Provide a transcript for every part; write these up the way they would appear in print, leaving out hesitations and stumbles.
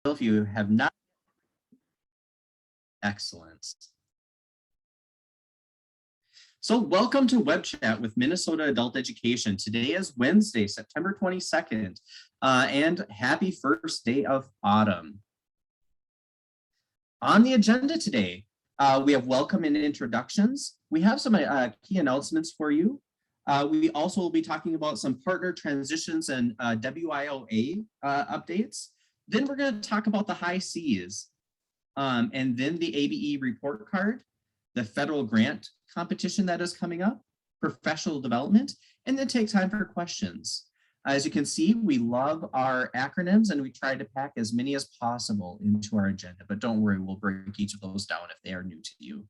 if you have not. Excellent. So welcome to WebChat with Minnesota Adult Education. Today is Wednesday, September 22nd, and happy first day of autumn. On the agenda today, we have welcome and introductions. We have some key announcements for you. We also will be talking about some partner transitions and WIOA updates. Then we're going to talk about the high Cs, and then the ABE report card, the federal grant competition that is coming up, professional development, and then take time for questions. As you can see, we love our acronyms and we try to pack as many as possible into our agenda, but don't worry, we'll break each of those down if they are new to you.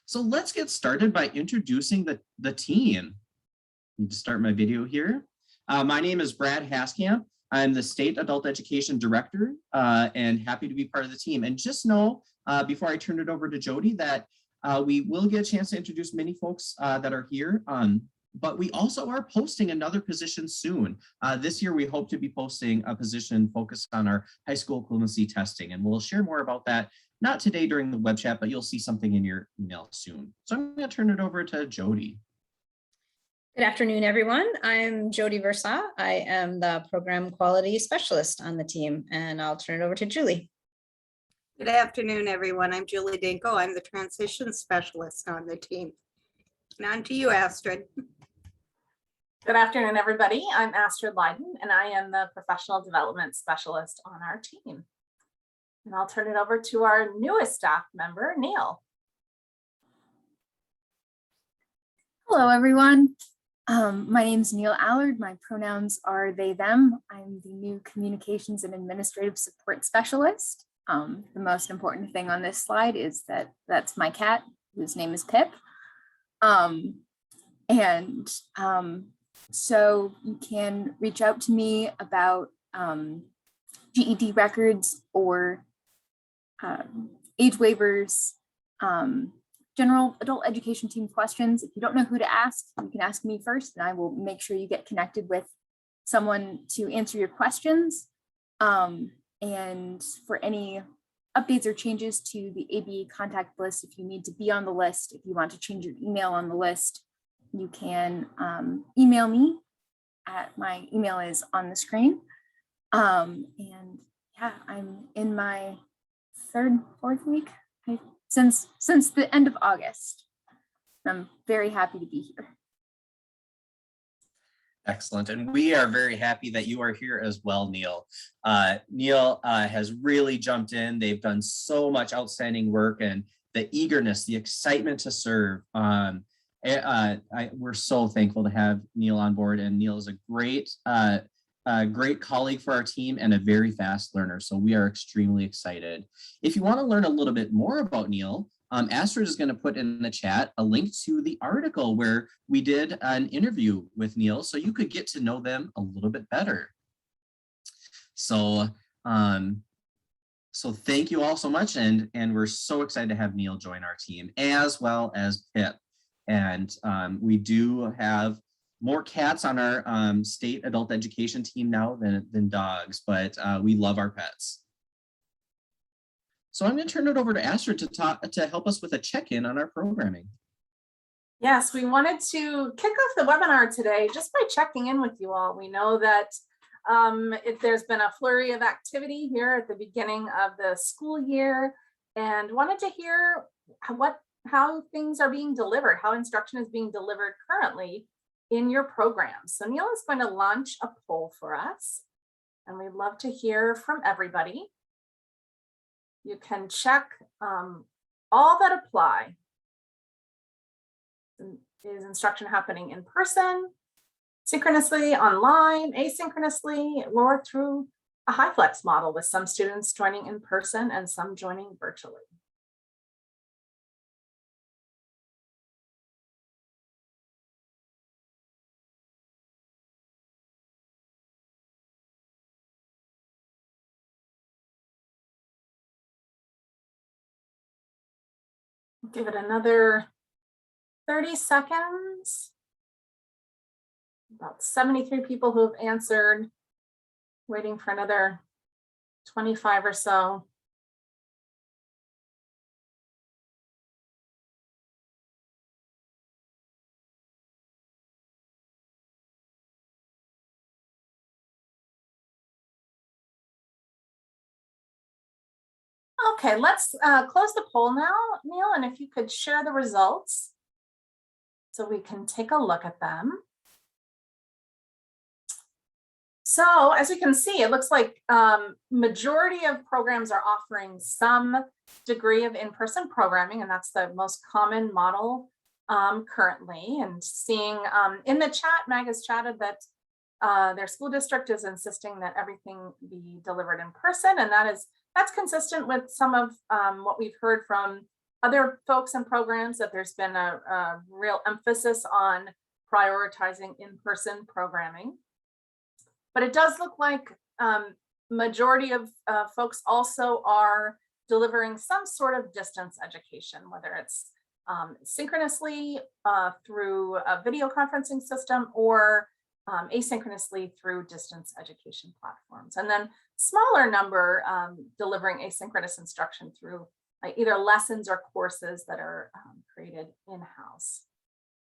So let's get started by introducing the team. I need to start my video here. My name is Brad Haskamp. I'm the State Adult Education Director and happy to be part of the team. And just know, before I turn it over to Jody, that we will get a chance to introduce many folks that are here, but we also are posting another position soon. This year, we hope to be posting a position focused on our high school equivalency testing, and we'll share more about that, not today during the web chat, but you'll see something in your email soon. So I'm going to turn it over to Jody. Good afternoon, everyone. I'm Jody Versa. I am the Program Quality Specialist on the team, and I'll turn it over to Julie. Good afternoon, everyone. I'm Julie Dinko. I'm the Transition Specialist on the team. And on to you, Astrid. Good afternoon, everybody. I'm Astrid Leiden, and I am the Professional Development Specialist on our team. And I'll turn it over to our newest staff member, Neil. Hello, everyone. My name's Neil Allard. My pronouns are they, them. I'm the new Communications and Administrative Support Specialist. The most important thing on this slide is that that's my cat, whose name is Pip. So you can reach out to me about GED records or age waivers, general adult education team questions. If you don't know who to ask, you can ask me first, and I will make sure you get connected with someone to answer your questions. And for any updates or changes to the ABE contact list, if you need to be on the list, if you want to change your email on the list, you can email me. My email is on the screen. And yeah, I'm in my fourth week since the end of August. I'm very happy to be here. Excellent. And we are very happy that you are here as well, Neil. Neil has really jumped in. They've done so much outstanding work, and the eagerness, the excitement to serve. We're so thankful to have Neil on board, and Neil is a great colleague for our team and a very fast learner. So we are extremely excited. If you want to learn a little bit more about Neil, Astrid is going to put in the chat a link to the article where we did an interview with Neil, so you could get to know them a little bit better. So, so thank you all so much, and we're so excited to have Neil join our team, as well as Pip. And we do have more cats on our state adult education team now than dogs, but we love our pets. So I'm going to turn it over to Astrid to help us with a check-in on our programming. Yes, we wanted to kick off the webinar today just by checking in with you all. We know that there's been a flurry of activity here at the beginning of the school year, and wanted to hear how things are being delivered, how instruction is being delivered currently in your programs. So Neil is going to launch a poll for us, and we'd love to hear from everybody. You can check all that apply. Is instruction happening in person, synchronously, online, asynchronously, or through a HiFlex model with some students joining in person and some joining virtually? Give it another 30 seconds. About 73 people who have answered. Waiting for another 25 or so. Okay, let's close the poll now, Neil, and if you could share the results so we can take a look at them. So as you can see, it looks like majority of programs are offering some degree of in-person programming, and that's the most common model currently. And seeing in the chat, Mag has chatted that their school district is insisting that everything be delivered in person, and that's consistent with some of what we've heard from other folks and programs, that there's been a real emphasis on prioritizing in-person programming. But it does look like majority of folks also are delivering some sort of distance education, whether it's synchronously through a video conferencing system or asynchronously through distance education platforms. And then smaller number delivering asynchronous instruction through either lessons or courses that are created in-house.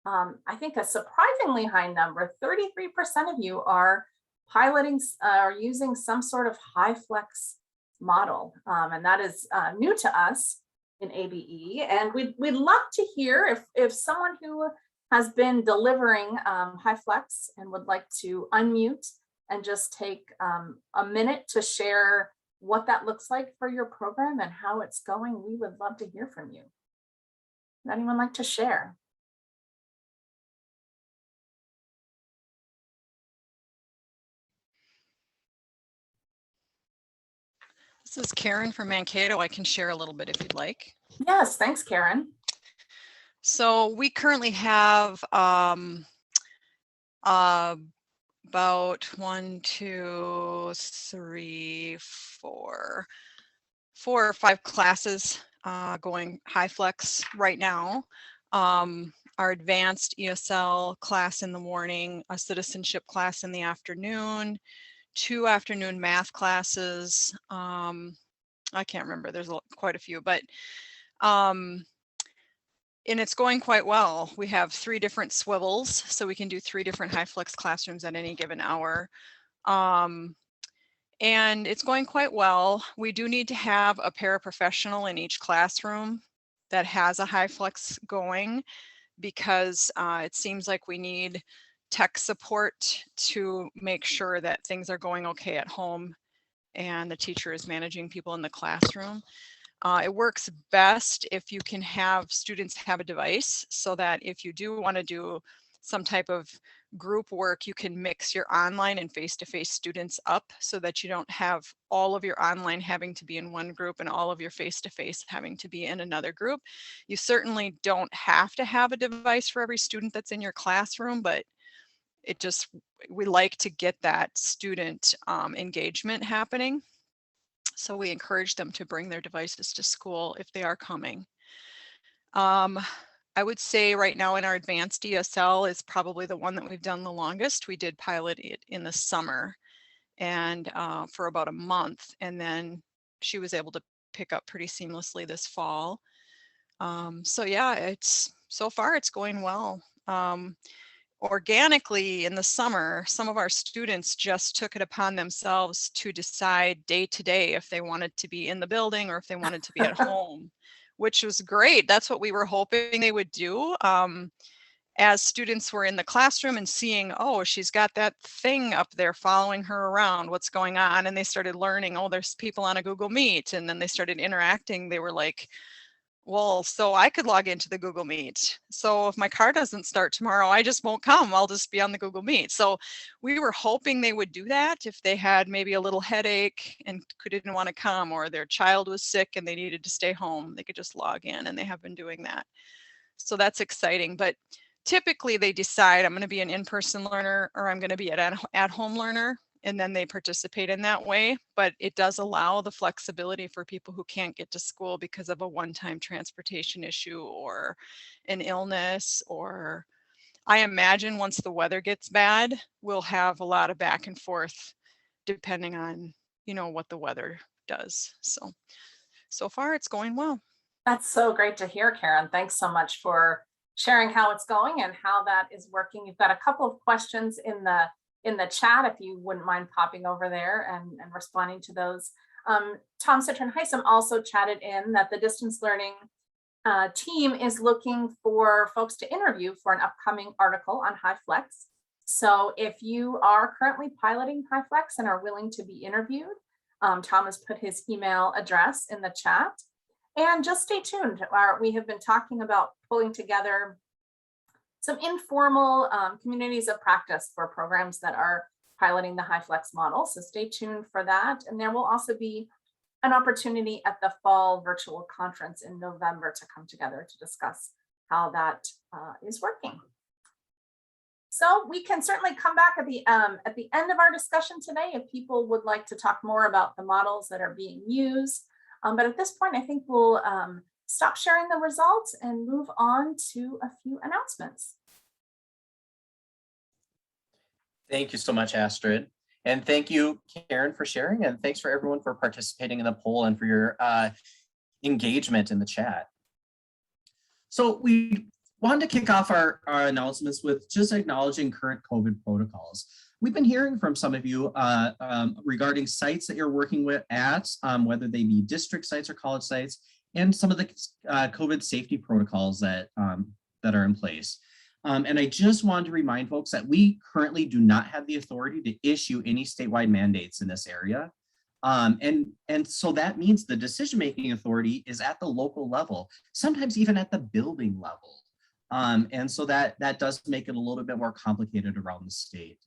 I think a surprisingly high number, 33% of you are piloting or using some sort of HyFlex model. And that is new to us in ABE. And we'd love to hear if someone who has been delivering HyFlex and would like to unmute and just take a minute to share what that looks like for your program and how it's going. We would love to hear from you. Would anyone like to share? This is Karen from Mankato. I can share a little bit if you'd like. Yes, thanks, Karen. So we currently have about 4 or 5 classes going HyFlex right now. Our advanced ESL class in the morning, a citizenship class in the afternoon, 2 afternoon math classes. I can't remember, there's quite a few, but and it's going quite well. We have 3 different swivels, so we can do 3 different HyFlex classrooms at any given hour. And it's going quite well. We do need to have a paraprofessional in each classroom that has a HyFlex going, because it seems like we need tech support to make sure that things are going okay at home and the teacher is managing people in the classroom. It works best if you can have students have a device, so that if you do want to do some type of group work, you can mix your online and face-to-face students up, so that you don't have all of your online having to be in one group and all of your face-to-face having to be in another group. You certainly don't have to have a device for every student that's in your classroom, but we like to get that student engagement happening. So we encourage them to bring their devices to school if they are coming. I would say right now in our advanced ESL is probably the one that we've done the longest. We did pilot it in the summer and for about a month, and then she was able to pick up pretty seamlessly this fall. So yeah, so far it's going well. Organically in the summer, some of our students just took it upon themselves to decide day to day if they wanted to be in the building or if they wanted to be at home, which was great. That's what we were hoping they would do. As students were in the classroom and seeing, oh, she's got that thing up there following her around, what's going on? And they started learning, oh, there's people on a Google Meet. And then they started interacting. They were like, well, so I could log into the Google Meet. So if my car doesn't start tomorrow, I just won't come. I'll just be on the Google Meet. So we were hoping they would do that if they had maybe a little headache and didn't want to come, or their child was sick and they needed to stay home. They could just log in, and they have been doing that. So that's exciting. But typically they decide, I'm going to be an in-person learner or I'm going to be an at-home learner. And then they participate in that way, but it does allow the flexibility for people who can't get to school because of a one-time transportation issue or an illness, or I imagine once the weather gets bad, we'll have a lot of back and forth depending on, what the weather does. So far it's going well. That's so great to hear, Karen. Thanks so much for sharing how it's going and how that is working. You've got a couple of questions in the chat, if you wouldn't mind popping over there and responding to those. Tom Citron-Heisem also chatted in that the distance learning team is looking for folks to interview for an upcoming article on HiFlex. So if you are currently piloting HiFlex and are willing to be interviewed, Tom has put his email address in the chat. And just stay tuned. We have been talking about pulling together some informal communities of practice for programs that are piloting the HiFlex model. So stay tuned for that. And there will also be an opportunity at the fall virtual conference in November to come together to discuss how that is working. So we can certainly come back at the end of our discussion today if people would like to talk more about the models that are being used. But at this point, I think we'll stop sharing the results and move on to a few announcements. Thank you so much, Astrid. And thank you, Karen, for sharing. And thanks for everyone for participating in the poll and for your engagement in the chat. So we wanted to kick off our announcements with just acknowledging current COVID protocols. We've been hearing from some of you regarding sites that you're working with whether they be district sites or college sites, and some of the COVID safety protocols that are in place. And I just wanted to remind folks that we currently do not have the authority to issue any statewide mandates in this area. And so that means the decision-making authority is at the local level, sometimes even at the building level. And so that does make it a little bit more complicated around the state.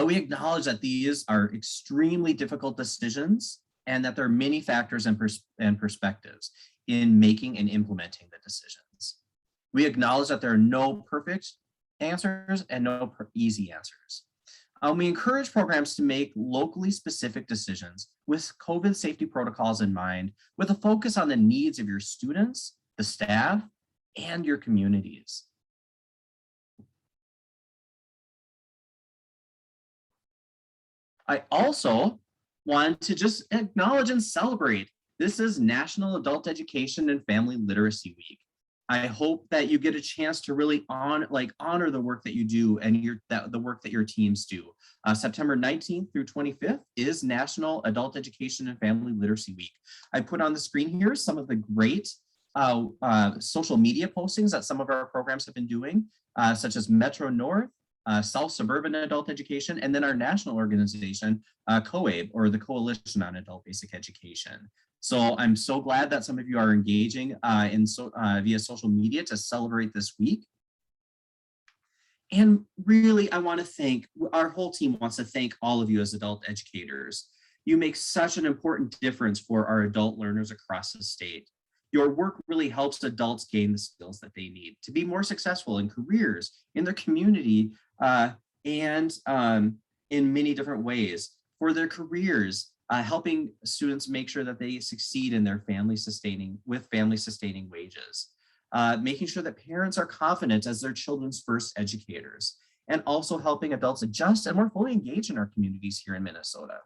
We acknowledge that these are extremely difficult decisions and that there are many factors and perspectives in making and implementing the decisions. We acknowledge that there are no perfect answers and no easy answers. We encourage programs to make locally specific decisions with COVID safety protocols in mind, with a focus on the needs of your students, the staff, and your communities. I also want to just acknowledge and celebrate. This is National Adult Education and Family Literacy Week. I hope that you get a chance to really honor the work that you do and the work that your teams do. September 19th through 25th is National Adult Education and Family Literacy Week. I put on the screen here some of the great social media postings that some of our programs have been doing, such as Metro North, South Suburban Adult Education, and then our national organization, COABE, or the Coalition on Adult Basic Education. So I'm so glad that some of you are engaging via social media to celebrate this week. And really, I want to thank, our whole team wants to thank all of you as adult educators. You make such an important difference for our adult learners across the state. Your work really helps adults gain the skills that they need to be more successful in careers, in their community, and in many different ways. For their careers, helping students make sure that they succeed in their family sustaining wages. Making sure that parents are confident as their children's first educators, and also helping adults adjust and more fully engage in our communities here in Minnesota.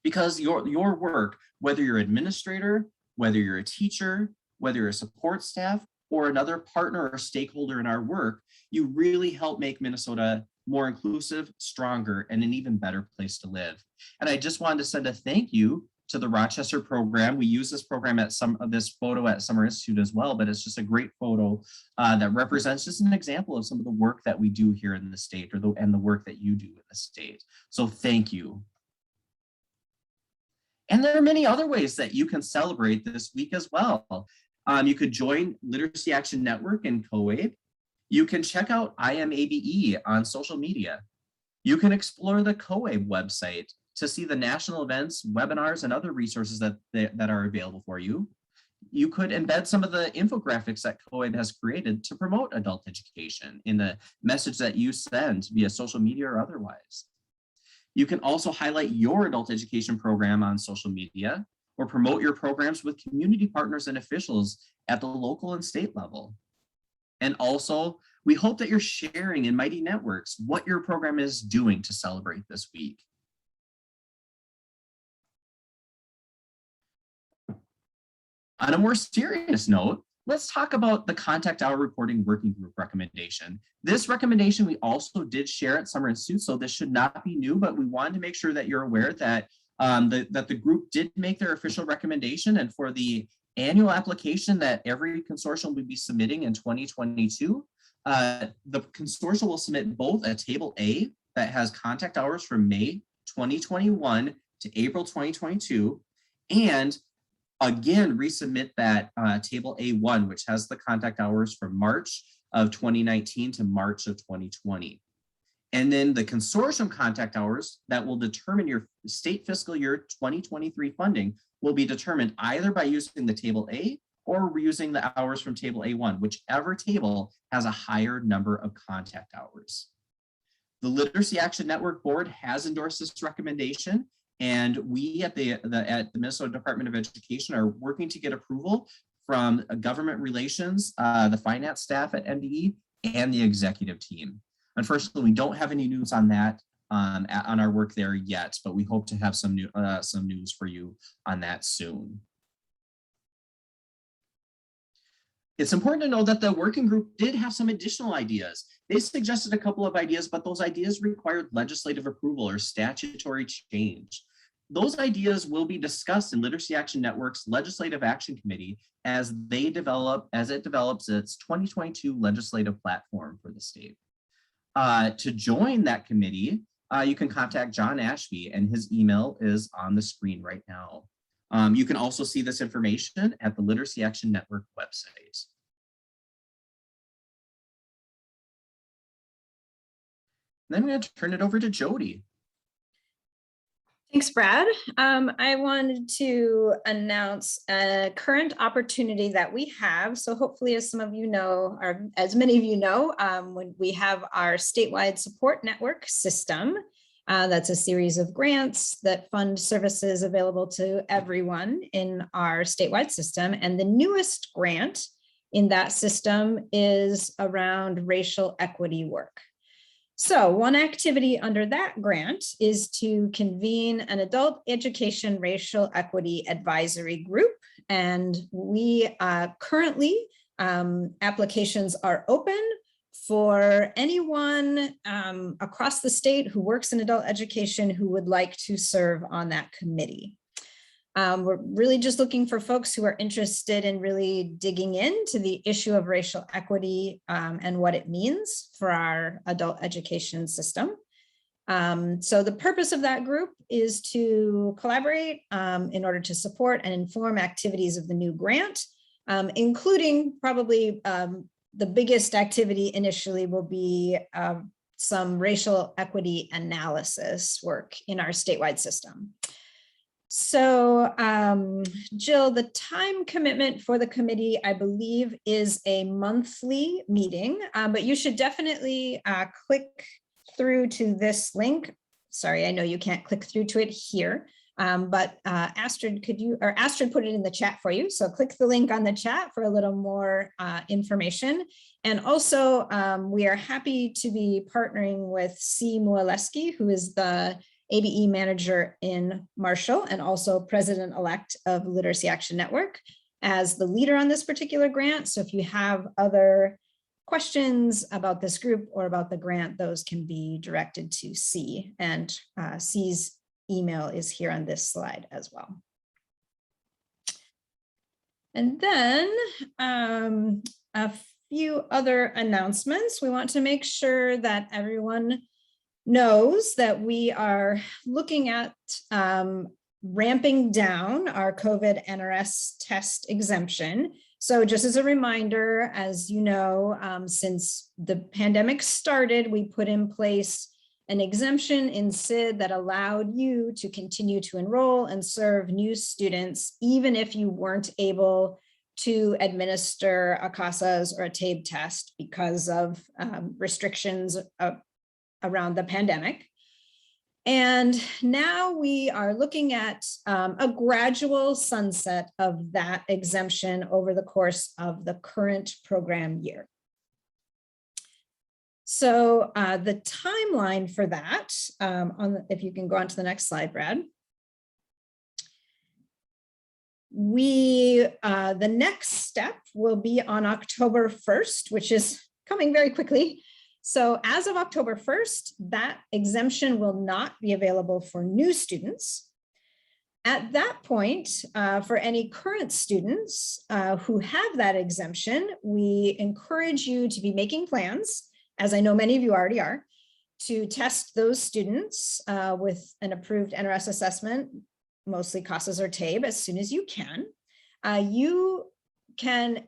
Because your work, whether you're an administrator, whether you're a teacher, whether you're a support staff, or another partner or stakeholder in our work, you really help make Minnesota more inclusive, stronger, and an even better place to live. And I just wanted to send a thank you to the Rochester program. We use this program at this photo at Summer Institute as well, but it's just a great photo that represents just an example of some of the work that we do here in the state, and the work that you do in the state. So thank you. And there are many other ways that you can celebrate this week as well. You could join Literacy Action Network and COABE. You can check out I Am ABE on social media. You can explore the COABE website to see the national events, webinars, and other resources that are available for you. You could embed some of the infographics that COABE has created to promote adult education in the message that you send via social media or otherwise. You can also highlight your adult education program on social media, or promote your programs with community partners and officials at the local and state level. And also, we hope that you're sharing in Mighty Networks what your program is doing to celebrate this week. On a more serious note, let's talk about the contact hour reporting working group recommendation. This recommendation we also did share at Summer Institute, so this should not be new, but we wanted to make sure that you're aware that that the group did make their official recommendation, and for the annual application that every consortium will be submitting in 2022, the consortium will submit both a Table A that has contact hours from May 2021 to April 2022, and again resubmit that Table A1, which has the contact hours from March of 2019 to March of 2020. And then the consortium contact hours that will determine your state fiscal year 2023 funding will be determined either by using the Table A or using the hours from Table A1, whichever table has a higher number of contact hours. The Literacy Action Network Board has endorsed this recommendation, and we at the Minnesota Department of Education are working to get approval from government relations, the finance staff at MDE, and the executive team. Unfortunately, we don't have any news on that on our work there yet, but we hope to have some news for you on that soon. It's important to know that the working group did have some additional ideas. They suggested a couple of ideas, but those ideas required legislative approval or statutory change. Those ideas will be discussed in Literacy Action Network's Legislative Action Committee as it develops its 2022 legislative platform for the state. To join that committee, you can contact John Ashby, and his email is on the screen right now. You can also see this information at the Literacy Action Network website. Then I'm going to turn it over to Jody. Thanks, Brad. I wanted to announce a current opportunity that we have. So hopefully, as some of you know, or as many of you know, when we have our statewide support network system, that's a series of grants that fund services available to everyone in our statewide system. And the newest grant in that system is around racial equity work. So one activity under that grant is to convene an adult education racial equity advisory group. And we currently, applications are open for anyone across the state who works in adult education who would like to serve on that committee. We're really just looking for folks who are interested in really digging into the issue of racial equity and what it means for our adult education system. So the purpose of that group is to collaborate in order to support and inform activities of the new grant, including probably the biggest activity initially will be some racial equity analysis work in our statewide system. So Jill, the time commitment for the committee, I believe, is a monthly meeting, but you should definitely click through to this link. Sorry, I know you can't click through to it here, but Astrid, Astrid put it in the chat for you. So click the link on the chat for a little more information. And also, we are happy to be partnering with C. Moaleski, who is the ABE manager in Marshall and also president-elect of Literacy Action Network as the leader on this particular grant. So if you have other questions about this group or about the grant, those can be directed to C, and C's email is here on this slide as well. And then a few other announcements. We want to make sure that everyone knows that we are looking at ramping down our COVID NRS test exemption. So just as a reminder, as you know, since the pandemic started, we put in place an exemption in SID that allowed you to continue to enroll and serve new students, even if you weren't able to administer a CASAS or a TABE test because of restrictions around the pandemic. And now we are looking at a gradual sunset of that exemption over the course of the current program year. So the timeline for that, if you can go on to the next slide, Brad. The next step will be on October 1st, which is coming very quickly. So as of October 1st, that exemption will not be available for new students. At that point, for any current students who have that exemption, we encourage you to be making plans, as I know many of you already are, to test those students with an approved NRS assessment, mostly CASAS or TABE, as soon as you can. You can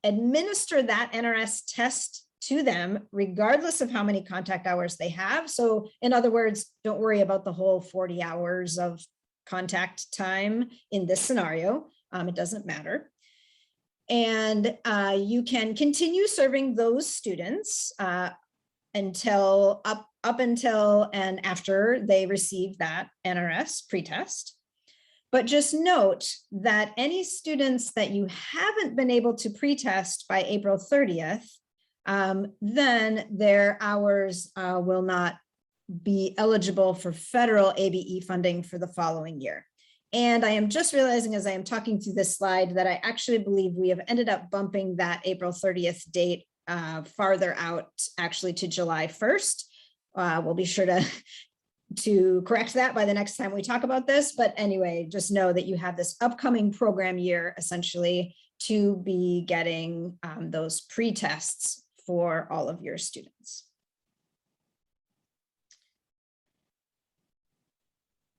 administer that NRS test to them regardless of how many contact hours they have. So in other words, don't worry about the whole 40 hours of contact time in this scenario. It doesn't matter. And you can continue serving those students until up until and after they receive that NRS pretest. But just note that any students that you haven't been able to pretest by April 30th, then their hours will not be eligible for federal ABE funding for the following year. And I am just realizing as I am talking through this slide that I actually believe we have ended up bumping that April 30th date farther out, actually to July 1st. We'll be sure to correct that by the next time we talk about this. But anyway, just know that you have this upcoming program year essentially to be getting those pre-tests for all of your students.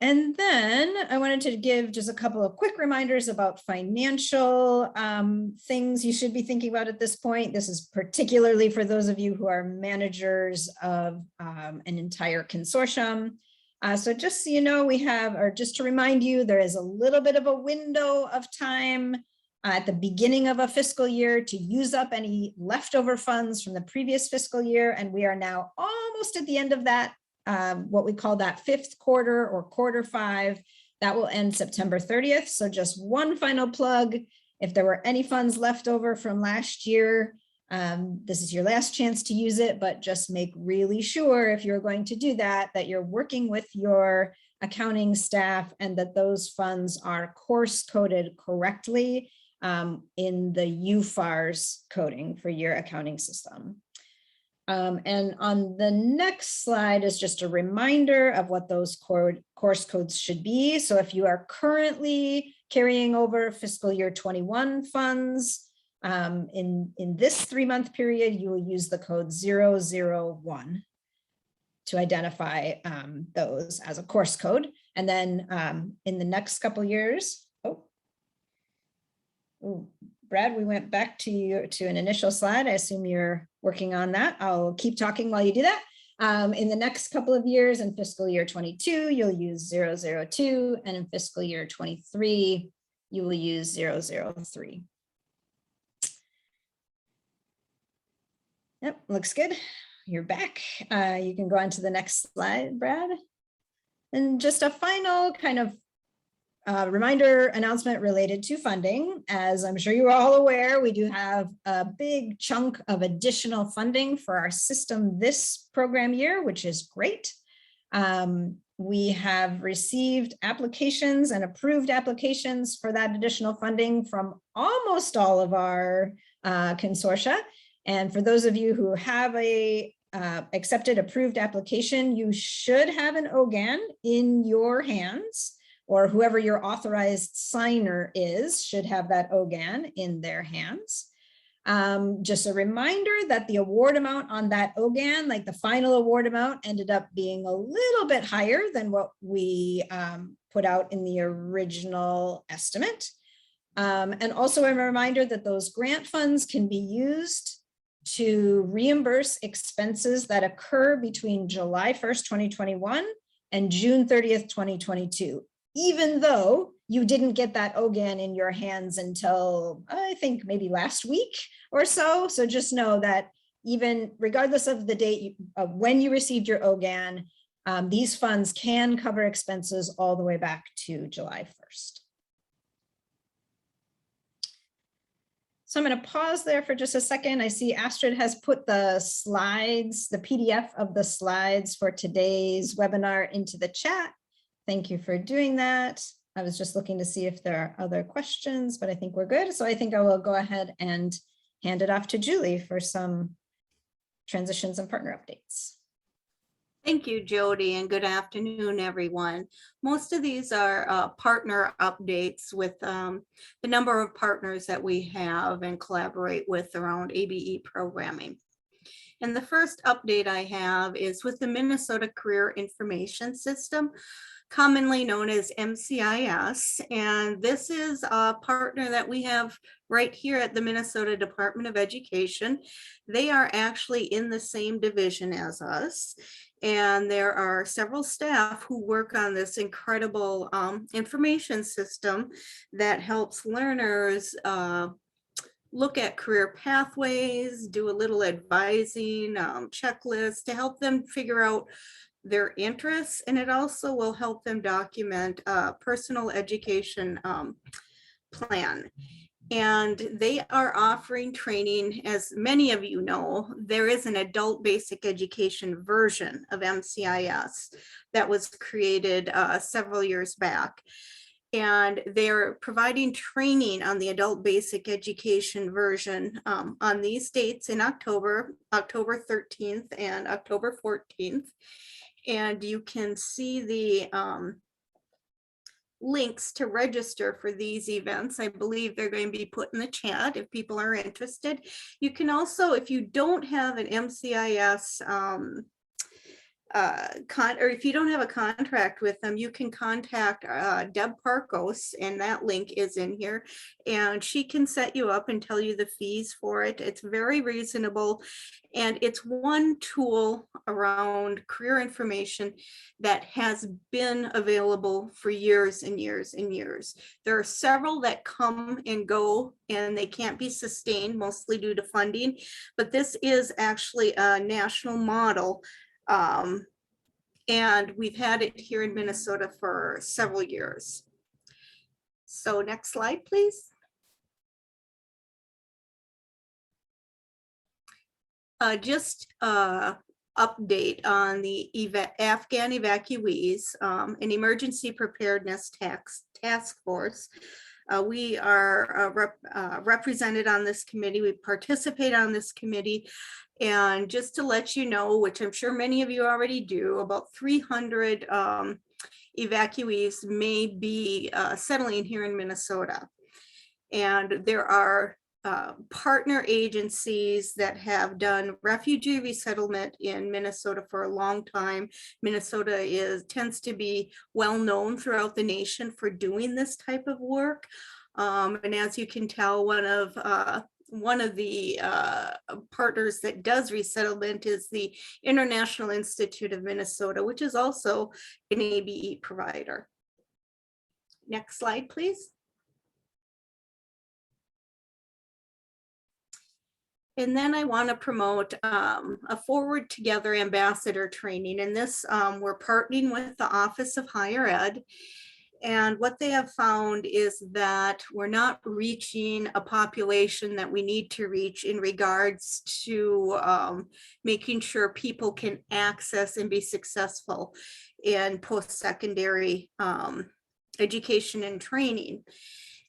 And then I wanted to give just a couple of quick reminders about financial things you should be thinking about at this point. This is particularly for those of you who are managers of an entire consortium. So just so you know, we have, or just to remind you, there is a little bit of a window of time at the beginning of a fiscal year to use up any leftover funds from the previous fiscal year. And we are now almost at the end of that. What we call that fifth quarter or quarter 5, that will end September 30th. So just one final plug. If there were any funds left over from last year, this is your last chance to use it, but just make really sure if you're going to do that, that you're working with your accounting staff and that those funds are course coded correctly in the UFARS coding for your accounting system. And on the next slide is just a reminder of what those course codes should be. So if you are currently carrying over fiscal year 21 funds, in this 3-month period, you will use the code 001 to identify those as a course code. And then in the next couple years, Brad, we went back to an initial slide. I assume you're working on that. I'll keep talking while you do that. In the next couple of years, in fiscal year 22, you'll use 002, and in fiscal year 23, you will use 003. Yep, looks good. You're back. You can go on to the next slide, Brad. And just a final kind of reminder announcement related to funding. As I'm sure you're all aware, we do have a big chunk of additional funding for our system this program year, which is great. We have received applications and approved applications for that additional funding from almost all of our consortia. And for those of you who have a accepted approved application, you should have an OGAN in your hands, or whoever your authorized signer is should have that OGAN in their hands. Just a reminder that the award amount on that OGAN, like the final award amount, ended up being a little bit higher than what we put out in the original estimate. And also a reminder that those grant funds can be used to reimburse expenses that occur between July 1st, 2021 and June 30th, 2022. Even though you didn't get that OGAN in your hands until I think maybe last week or so. So just know that even regardless of the date of when you received your OGAN, these funds can cover expenses all the way back to July 1st. So I'm going to pause there for just a second. I see Astrid has put the slides, the PDF of the slides for today's webinar into the chat. Thank you for doing that. I was just looking to see if there are other questions, but I think we're good. So I think I will go ahead and hand it off to Julie for some transitions and partner updates. Thank you, Jody, and good afternoon, everyone. Most of these are partner updates with the number of partners that we have and collaborate with around ABE programming. And the first update I have is with the Minnesota Career Information System, commonly known as MCIS. And this is a partner that we have right here at the Minnesota Department of Education. They are actually in the same division as us. And there are several staff who work on this incredible information system that helps learners look at career pathways, do a little advising, checklists to help them figure out their interests. And it also will help them document a personal education plan. And they are offering training, as many of you know, there is an adult basic education version of MCIS that was created several years back. And they're providing training on the adult basic education version on these dates in October 13th and October 14th. And you can see the links to register for these events. I believe they're going to be put in the chat if people are interested. You can also, if you don't have an MCIS or if you don't have a contract with them, you can contact Deb Parkos, and that link is in here, and she can set you up and tell you the fees for it. It's very reasonable, and it's one tool around career information that has been available for years and years and years. There are several that come and go, and they can't be sustained, mostly due to funding, but this is actually a national model. And we've had it here in Minnesota for several years. So next slide, please. Just update on the Afghan evacuees, an emergency preparedness task force. We are represented on this committee. We participate on this committee. And just to let you know, which I'm sure many of you already do, about 300 evacuees may be settling here in Minnesota. And there are partner agencies that have done refugee resettlement in Minnesota for a long time. Minnesota tends to be well known throughout the nation for doing this type of work. And as you can tell, one of the partners that does resettlement is the International Institute of Minnesota, which is also an ABE provider. Next slide, please. And then I want to promote a Forward Together ambassador training. And this, we're partnering with the Office of Higher Ed. And what they have found is that we're not reaching a population that we need to reach in regards to making sure people can access and be successful in post-secondary education and training.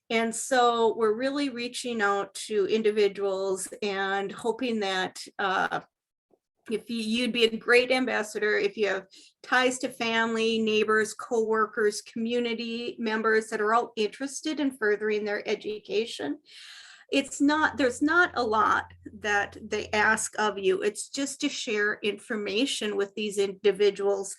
And so we're really reaching out to individuals and hoping that if you'd be a great ambassador, if you have ties to family, neighbors, co-workers, community members that are all interested in furthering their education. There's not a lot that they ask of you. It's just to share information with these individuals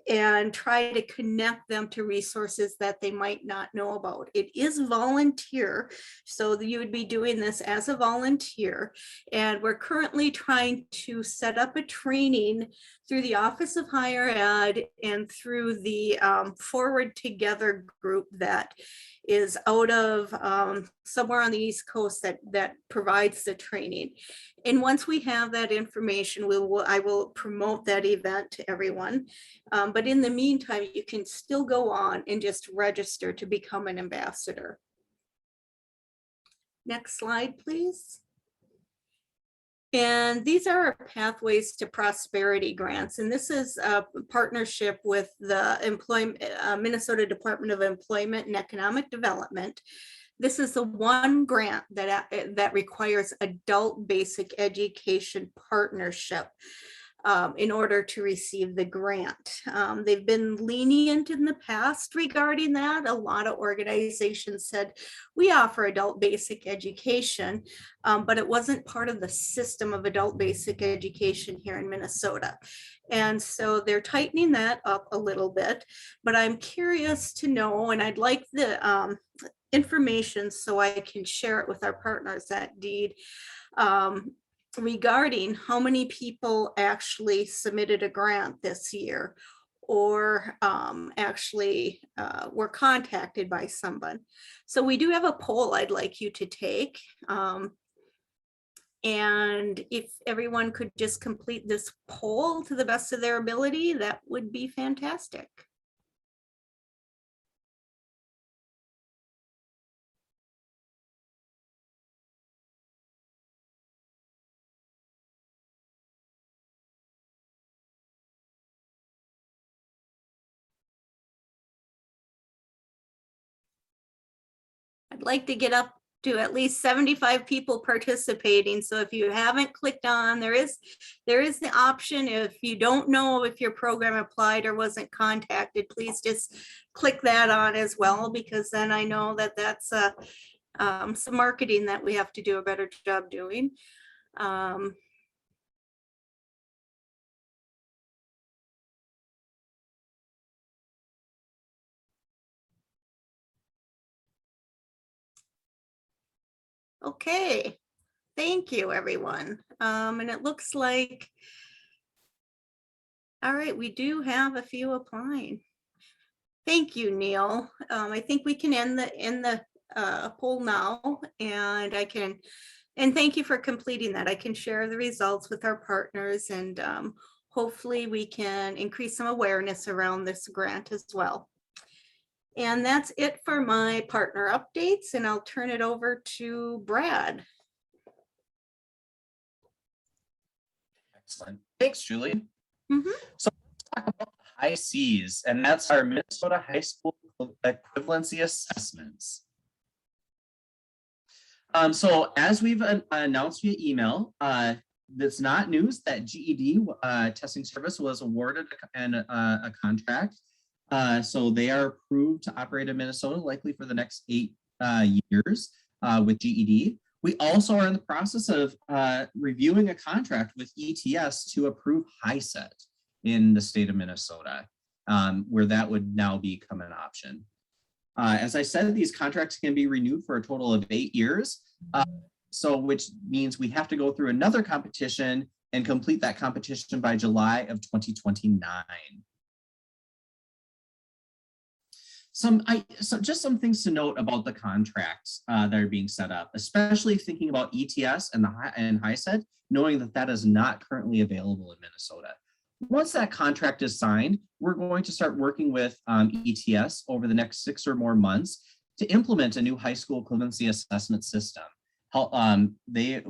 and try to connect them to resources that they might not know about. It is volunteer, so you would be doing this as a volunteer. And we're currently trying to set up a training through the Office of Higher Ed and through the Forward Together group that is out of somewhere on the East Coast that provides the training. And once we have that information, I will promote that event to everyone. But in the meantime, you can still go on and just register to become an ambassador. Next slide, please. And these are our Pathways to Prosperity grants. And this is a partnership with the Minnesota Department of Employment and Economic Development. This is the one grant that requires adult basic education partnership in order to receive the grant. They've been lenient in the past regarding that. A lot of organizations said, we offer adult basic education, but it wasn't part of the system of adult basic education here in Minnesota. And so they're tightening that up a little bit, but I'm curious to know, and I'd like the information so I can share it with our partners at DEED, regarding how many people actually submitted a grant this year or actually were contacted by someone. So we do have a poll I'd like you to take. And if everyone could just complete this poll to the best of their ability, that would be fantastic. I'd like to get up to at least 75 people participating. So if you haven't clicked on, there is the option. If you don't know if your program applied or wasn't contacted, please just click that on as well, because then I know that that's some marketing that we have to do a better job doing. Okay, thank you, everyone. And it looks like, all right, we do have a few applying. Thank you, Neil. I think we can end the poll now, and thank you for completing that. I can share the results with our partners, and hopefully we can increase some awareness around this grant as well. And that's it for my partner updates, and I'll turn it over to Brad. Excellent. Thanks, Julie. Mm-hmm. So let's talk about HISET, and that's our Minnesota High School Equivalency Assessments. So as we've announced via email, that's not news that GED testing service was awarded a contract. So they are approved to operate in Minnesota, likely for the next 8 years with GED. We also are in the process of reviewing a contract with ETS to approve HISET in the state of Minnesota, where that would now become an option. As I said, these contracts can be renewed for a total of 8 years. So which means we have to go through another competition and complete that competition by July of 2029. So just some things to note about the contracts that are being set up, especially thinking about ETS and HISET, knowing that that is not currently available in Minnesota. Once that contract is signed, we're going to start working with ETS over the next 6 or more months to implement a new high school equivalency assessment system. They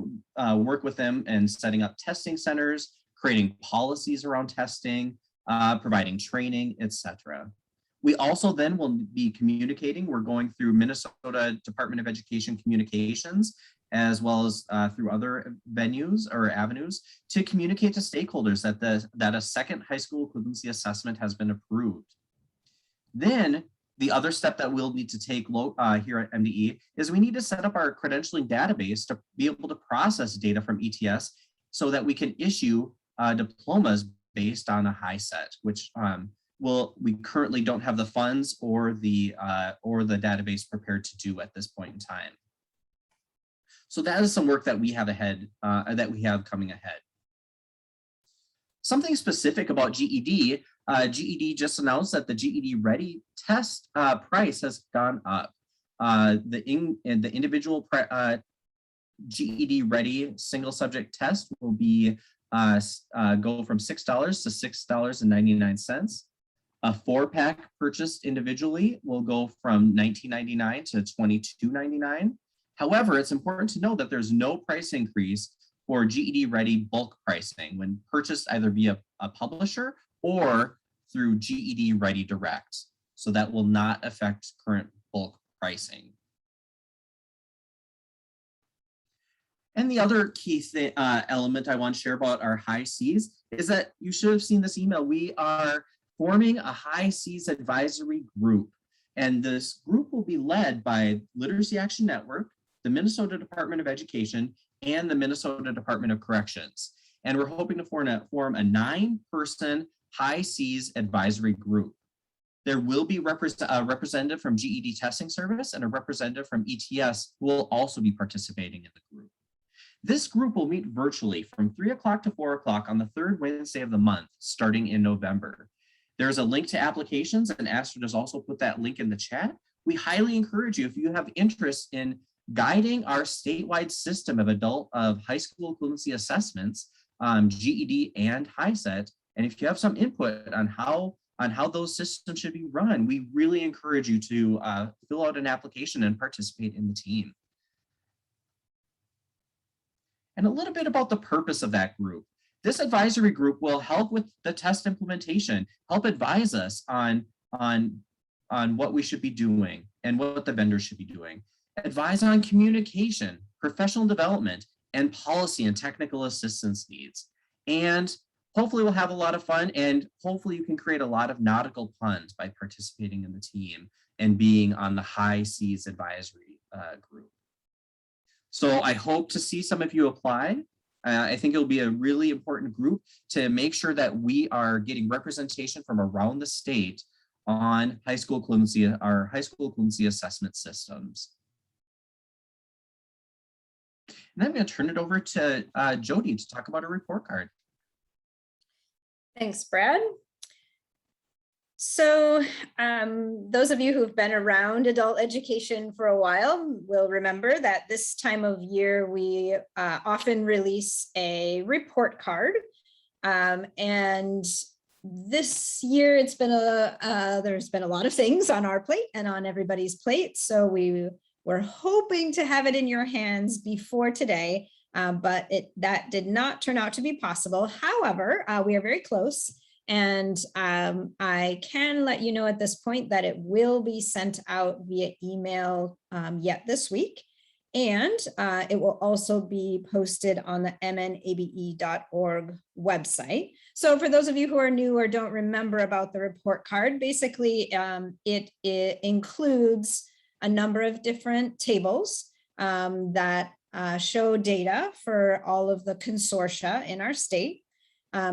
work with them in setting up testing centers, creating policies around testing, providing training, etc. We also then will be communicating. We're going through Minnesota Department of Education communications, as well as through other venues or avenues to communicate to stakeholders that a second high school equivalency assessment has been approved. Then the other step that we'll need to take here at MDE is we need to set up our credentialing database to be able to process data from ETS so that we can issue diplomas based on a HISET, which we currently don't have the funds or the database prepared to do at this point in time. So that is some work that we have ahead, coming ahead. Something specific about GED, GED just announced that the GED Ready test price has gone up. The individual GED Ready single subject test will be go from $6 to $6.99. A 4-pack purchased individually will go from $19.99 to $22.99. However, it's important to know that there's no price increase for GED ready bulk pricing when purchased either via a publisher or through GED Ready Direct. So that will not affect current bulk pricing. And the other key element I want to share about our HISET is that you should have seen this email. We are forming a HISET advisory group. And this group will be led by Literacy Action Network, the Minnesota Department of Education, and the Minnesota Department of Corrections. And we're hoping to form a 9-person HISET advisory group. There will be a representative from GED Testing Service and a representative from ETS who will also be participating in the group. This group will meet virtually from 3 o'clock to 4 o'clock on the third Wednesday of the month, starting in November. There's a link to applications, and Astrid has also put that link in the chat. We highly encourage you, if you have interest in guiding our statewide system of high school equivalency assessments, GED and HISET, and if you have some input on how those systems should be run, we really encourage you to fill out an application and participate in the team. And a little bit about the purpose of that group. This advisory group will help with the test implementation, help advise us on what we should be doing and what the vendors should be doing, advise on communication, professional development, and policy and technical assistance needs. And hopefully we'll have a lot of fun, and hopefully you can create a lot of nautical puns by participating in the team and being on the HISET advisory group. So I hope to see some of you apply. I think it'll be a really important group to make sure that we are getting representation from around the state on high school equivalency, our high school equivalency assessment systems. And I'm going to turn it over to Jody to talk about a report card. Thanks, Brad. So those of you who've been around adult education for a while will remember that this time of year we often release a report card. And this year it's been there's been a lot of things on our plate and on everybody's plate. So we were hoping to have it in your hands before today, but that did not turn out to be possible. However, we are very close. And I can let you know at this point that it will be sent out via email yet this week. And it will also be posted on the mnabe.org website. So for those of you who are new or don't remember about the report card, basically it includes a number of different tables that show data for all of the consortia in our state.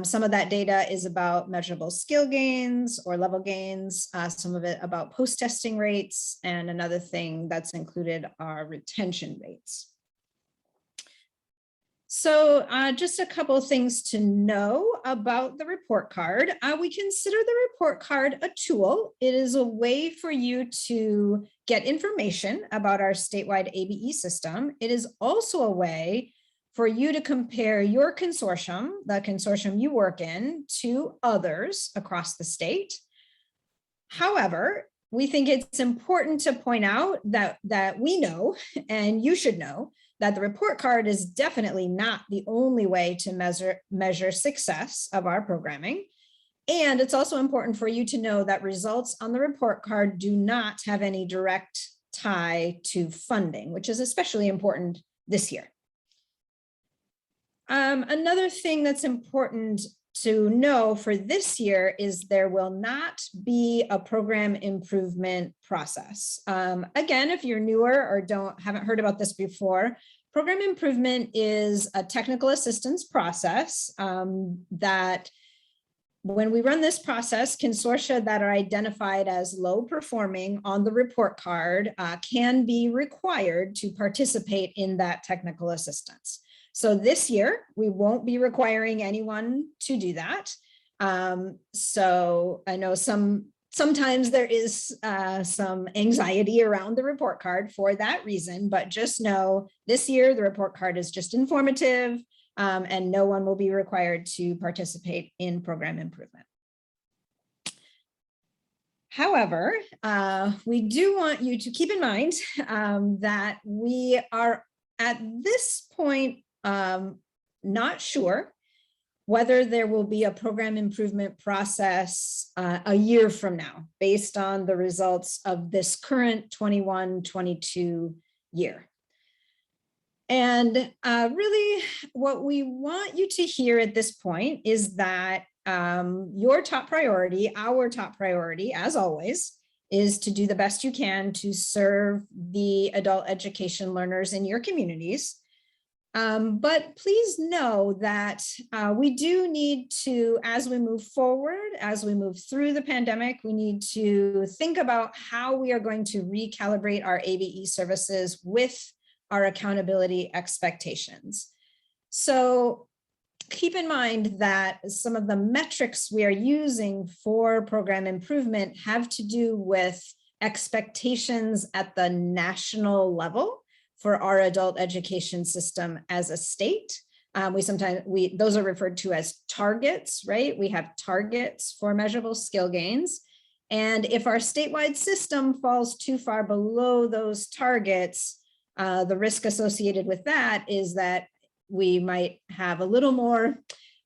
Some of that data is about measurable skill gains or level gains, some of it about post-testing rates, and another thing that's included are retention rates. So just a couple of things to know about the report card. We consider the report card a tool. It is a way for you to get information about our statewide ABE system. It is also a way for you to compare your consortium, the consortium you work in, to others across the state. However, we think it's important to point out that we know, and you should know, that the report card is definitely not the only way to measure success of our programming. And it's also important for you to know that results on the report card do not have any direct tie to funding, which is especially important this year. Another thing that's important to know for this year is there will not be a program improvement process. Again, if you're newer or haven't heard about this before, program improvement is a technical assistance process that when we run this process, consortia that are identified as low performing on the report card can be required to participate in that technical assistance. So this year, we won't be requiring anyone to do that. So I know sometimes there is some anxiety around the report card for that reason, but just know this year, the report card is just informative and no one will be required to participate in program improvement. However, we do want you to keep in mind that we are at this point not sure whether there will be a program improvement process a year from now, based on the results of this current 21-22 year. And really what we want you to hear at this point is that your top priority, our top priority, as always, is to do the best you can to serve the adult education learners in your communities. But please know that we do need to, as we move forward, as we move through the pandemic, we need to think about how we are going to recalibrate our ABE services with our accountability expectations. So keep in mind that some of the metrics we are using for program improvement have to do with expectations at the national level for our adult education system as a state. Those are referred to as targets, right? We have targets for measurable skill gains. And if our statewide system falls too far below those targets, the risk associated with that is that we might have a little more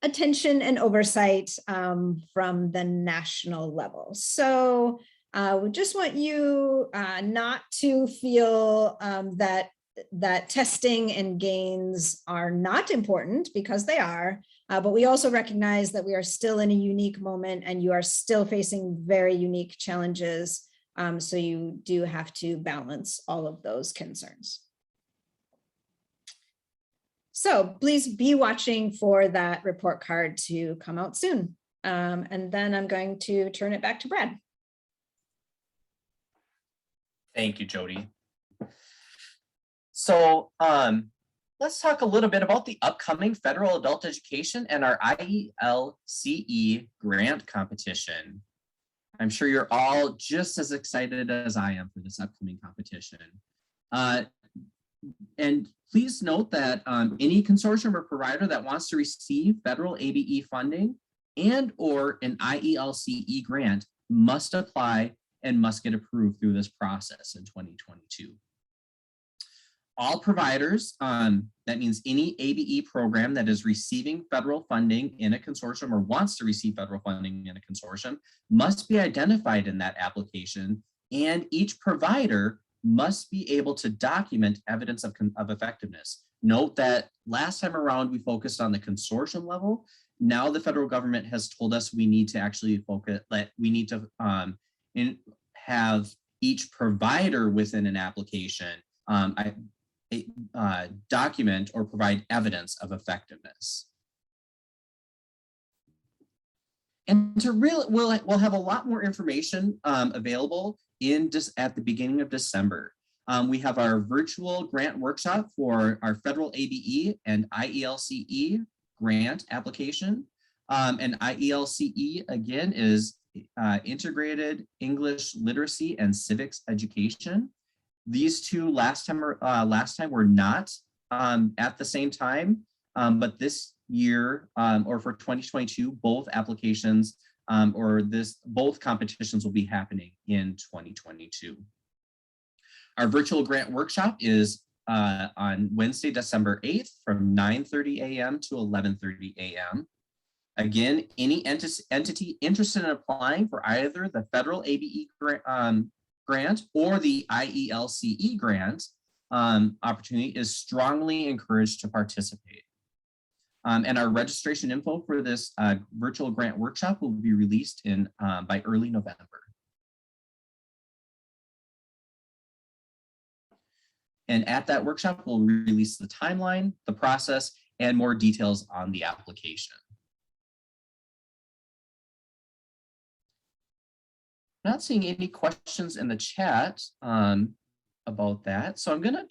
attention and oversight from the national level. So we just want you not to feel that testing and gains are not important, because they are, but we also recognize that we are still in a unique moment and you are still facing very unique challenges. So you do have to balance all of those concerns. So please be watching for that report card to come out soon. And then I'm going to turn it back to Brad. Thank you, Jody. So let's talk a little bit about the upcoming federal adult education and our IELCE grant competition. I'm sure you're all just as excited as I am for this upcoming competition. And please note that any consortium or provider that wants to receive federal ABE funding and or an IELCE grant must apply and must get approved through this process in 2022. All providers, that means any ABE program that is receiving federal funding in a consortium or wants to receive federal funding in a consortium, must be identified in that application, and each provider must be able to document evidence of effectiveness. Note that last time around we focused on the consortium level. Now the federal government has told us we need to actually focus, we need to have each provider within an application document or provide evidence of effectiveness. And to really, we'll have a lot more information available at the beginning of December. We have our virtual grant workshop for our federal ABE and IELCE grant application. And IELCE again is integrated English literacy and civics education. These two last time were not at the same time, but this year or for 2022, both applications both competitions will be happening in 2022. Our virtual grant workshop is on Wednesday, December 8th from 9:30 a.m. to 11:30 a.m. Again, any entity interested in applying for either the federal ABE grant or the IELCE grant opportunity is strongly encouraged to participate. And our registration info for this virtual grant workshop will be released by early November. And at that workshop, we'll release the timeline, the process, and more details on the application. Not seeing any questions in the chat about that, so I'm gonna.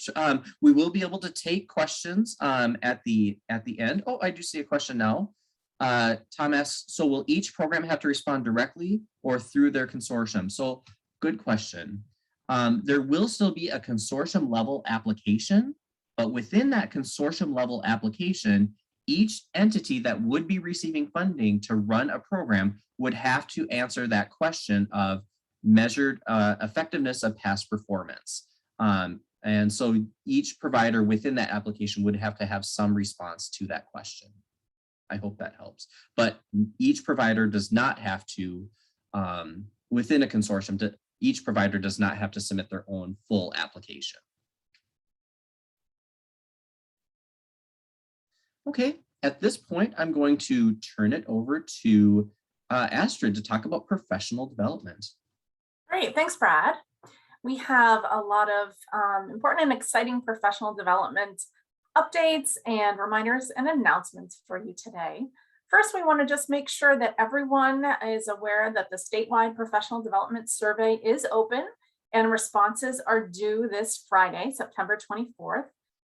We will be able to take questions at the end. Oh, I do see a question now. Tom asks, so will each program have to respond directly or through their consortium? So good question. There will still be a consortium level application, but within that consortium level application, each entity that would be receiving funding to run a program would have to answer that question of measured effectiveness of past performance. And so each provider within that application would have to have some response to that question. I hope that helps. But each provider does not have to, within a consortium, each provider does not have to submit their own full application. Okay, at this point, I'm going to turn it over to Astrid to talk about professional development. Great, thanks, Brad. We have a lot of important and exciting professional development updates and reminders and announcements for you today. First, we want to just make sure that everyone is aware that the statewide professional development survey is open and responses are due this Friday, September 24th.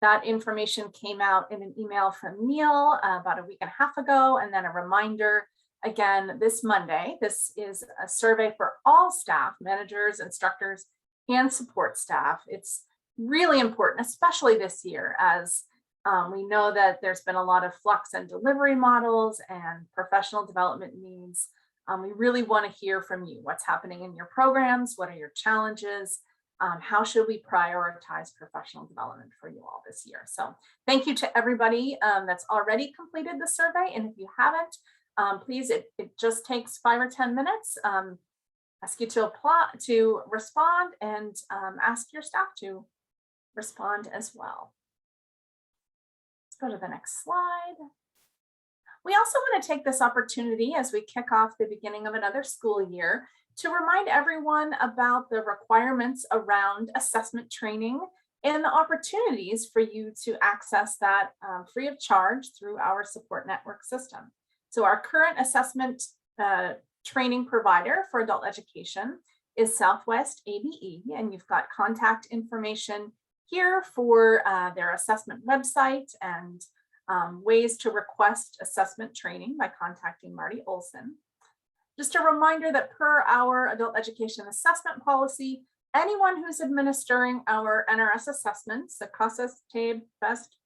That information came out in an email from Neil about a week and a half ago, and then a reminder again this Monday. This is a survey for all staff, managers, instructors, and support staff. It's really important, especially this year, as we know that there's been a lot of flux in delivery models and professional development needs. We really want to hear from you. What's happening in your programs? What are your challenges? How should we prioritize professional development for you all this year? So thank you to everybody that's already completed the survey. And if you haven't, please, it just takes 5 or 10 minutes. Ask you to apply, to respond, and ask your staff to respond as well. Let's go to the next slide. We also want to take this opportunity as we kick off the beginning of another school year to remind everyone about the requirements around assessment training and the opportunities for you to access that free of charge through our support network system. So our current assessment training provider for adult education is Southwest ABE, and you've got contact information here for their assessment website and ways to request assessment training by contacting Marty Olson. Just a reminder that per our adult education assessment policy, anyone who's administering our NRS assessments, the CCRS, TABE, BEST,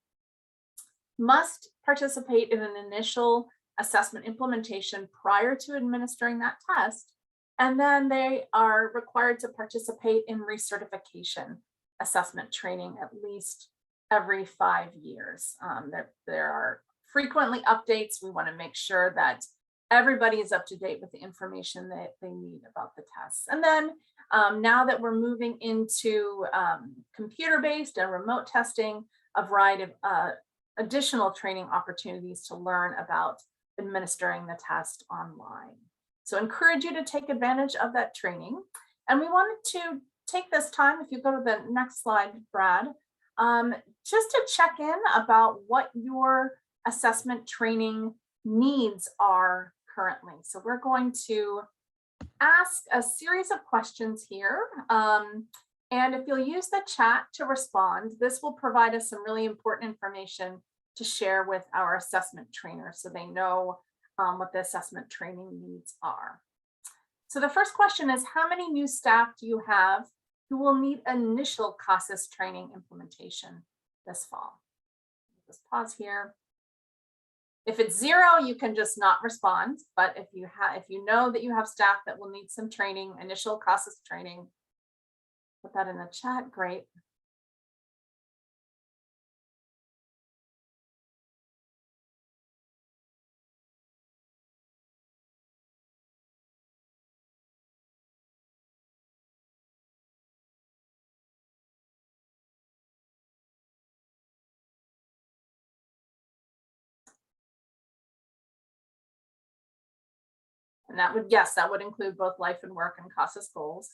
must participate in an initial assessment implementation prior to administering that test. And then they are required to participate in recertification assessment training at least every 5 years. There are frequently updates. We want to make sure that everybody is up to date with the information that they need about the tests. And then now that we're moving into computer-based and remote testing, a variety of additional training opportunities to learn about administering the test online. So encourage you to take advantage of that training. And we wanted to take this time, if you go to the next slide, Brad, just to check in about what your assessment training needs are currently. So we're going to ask a series of questions here. And if you'll use the chat to respond, this will provide us some really important information to share with our assessment trainers so they know what the assessment training needs are. So the first question is, how many new staff do you have who will need initial CCRS training implementation this fall? Just pause here. If it's 0, you can just not respond. But if you know that you have staff that will need some training, initial CCRS training, put that in the chat. Great. And that would, yes, that would include both life and work and CCRS goals.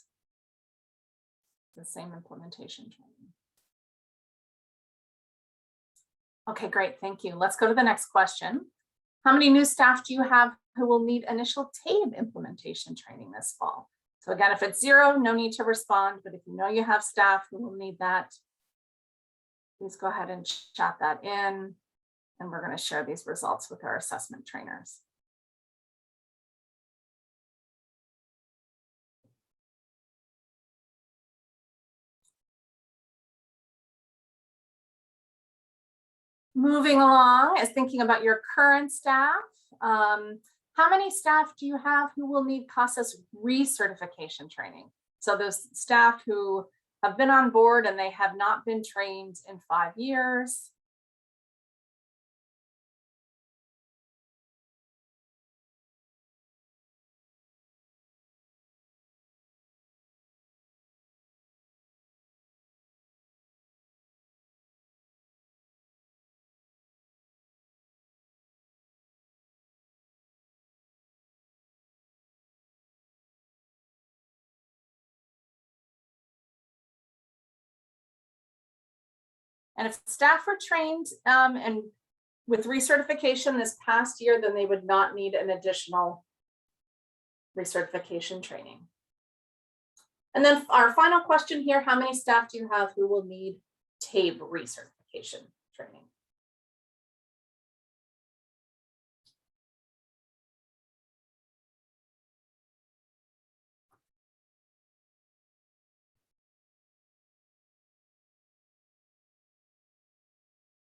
The same implementation training. Okay, great, thank you. Let's go to the next question. How many new staff do you have who will need initial TABE implementation training this fall? So again, if it's 0, no need to respond, but if you know you have staff who will need that, please go ahead and chat that in, and we're going to share these results with our assessment trainers. Moving along is thinking about your current staff. How many staff do you have who will need CCRS recertification training? So those staff who have been on board and they have not been trained in 5 years? And if staff were trained and with recertification this past year, then they would not need an additional recertification training. And then our final question here, how many staff do you have who will need TABE recertification training?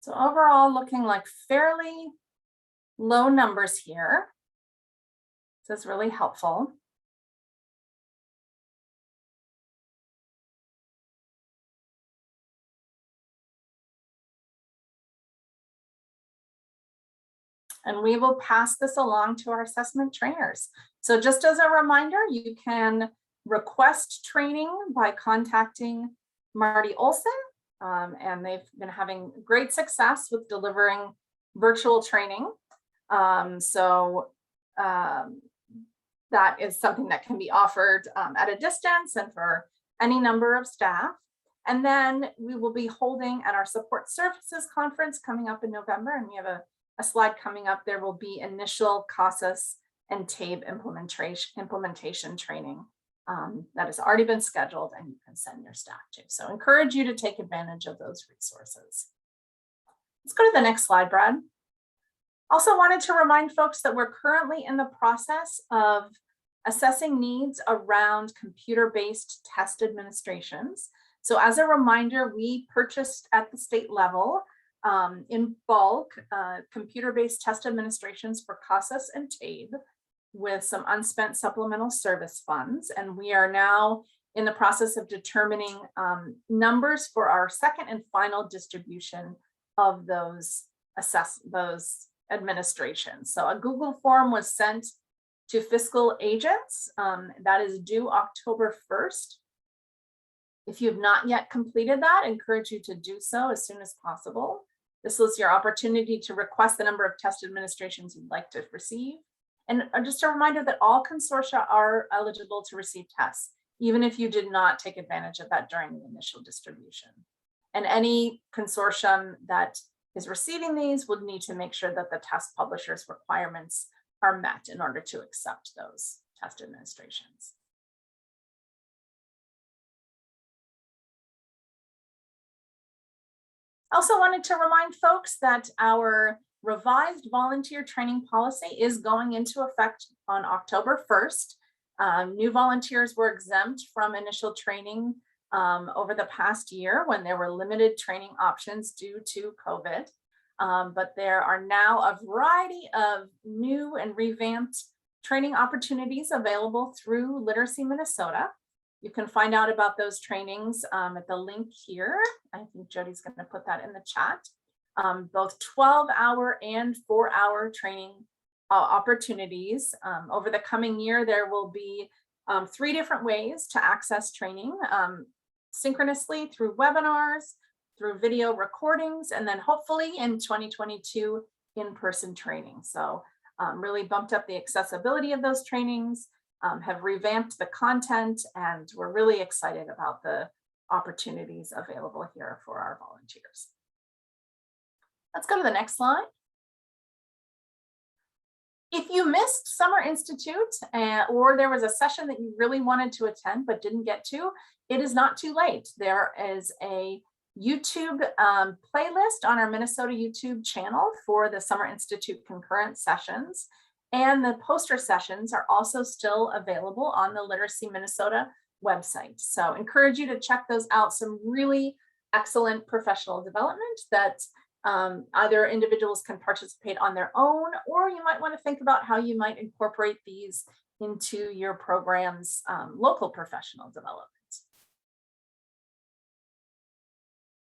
So overall, looking like fairly low numbers here. This is really helpful. And we will pass this along to our assessment trainers. So just as a reminder, you can request training by contacting Marty Olson. And they've been having great success with delivering virtual training. That is something that can be offered at a distance and for any number of staff. And then we will be holding at our support services conference coming up in November. And we have a slide coming up. There will be initial CASAS and TABE implementation training that has already been scheduled and you can send your staff to. So encourage you to take advantage of those resources. Let's go to the next slide, Brad. Also wanted to remind folks that we're currently in the process of assessing needs around computer-based test administrations. So as a reminder, we purchased at the state level in bulk computer-based test administrations for CASAS and TABE with some unspent supplemental service funds. And we are now in the process of determining numbers for our second and final distribution of those administrations. So a Google form was sent to fiscal agents that is due October 1st. If you have not yet completed that, I encourage you to do so as soon as possible. This is your opportunity to request the number of test administrations you'd like to receive. And just a reminder that all consortia are eligible to receive tests, even if you did not take advantage of that during the initial distribution. And any consortium that is receiving these would need to make sure that the test publisher's requirements are met in order to accept those test administrations. Also wanted to remind folks that our revised volunteer training policy is going into effect on October 1st. New volunteers were exempt from initial training over the past year when there were limited training options due to COVID. But there are now a variety of new and revamped training opportunities available through Literacy Minnesota. You can find out about those trainings at the link here. I think Jody's going to put that in the chat. Both 12-hour and 4-hour training opportunities. Over the coming year, there will be 3 different ways to access training, synchronously through webinars, through video recordings, and then hopefully in 2022, in-person training. So really bumped up the accessibility of those trainings, have revamped the content, and we're really excited about the opportunities available here for our volunteers. Let's go to the next slide. If you missed Summer Institute or there was a session that you really wanted to attend but didn't get to, it is not too late. There is a YouTube playlist on our Minnesota YouTube channel for the Summer Institute concurrent sessions. And the poster sessions are also still available on the Literacy Minnesota website. So encourage you to check those out. Some really excellent professional development that either individuals can participate on their own, or you might want to think about how you might incorporate these into your program's local professional development.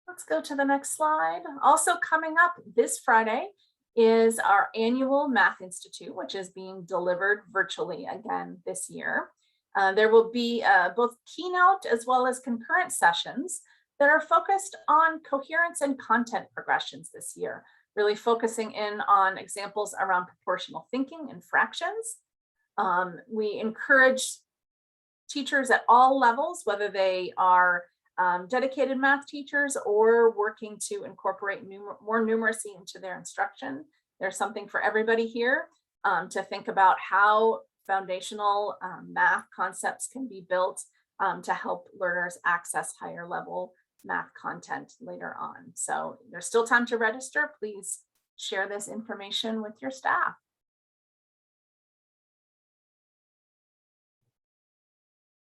Let's go to the next slide. Also coming up this Friday is our annual Math Institute, which is being delivered virtually again this year. There will be both keynote as well as concurrent sessions that are focused on coherence and content progressions this year, really focusing in on examples around proportional thinking and fractions. We encourage teachers at all levels, whether they are dedicated math teachers or working to incorporate more numeracy into their instruction. There's something for everybody here to think about how foundational math concepts can be built to help learners access higher level math content later on. So there's still time to register. Please share this information with your staff.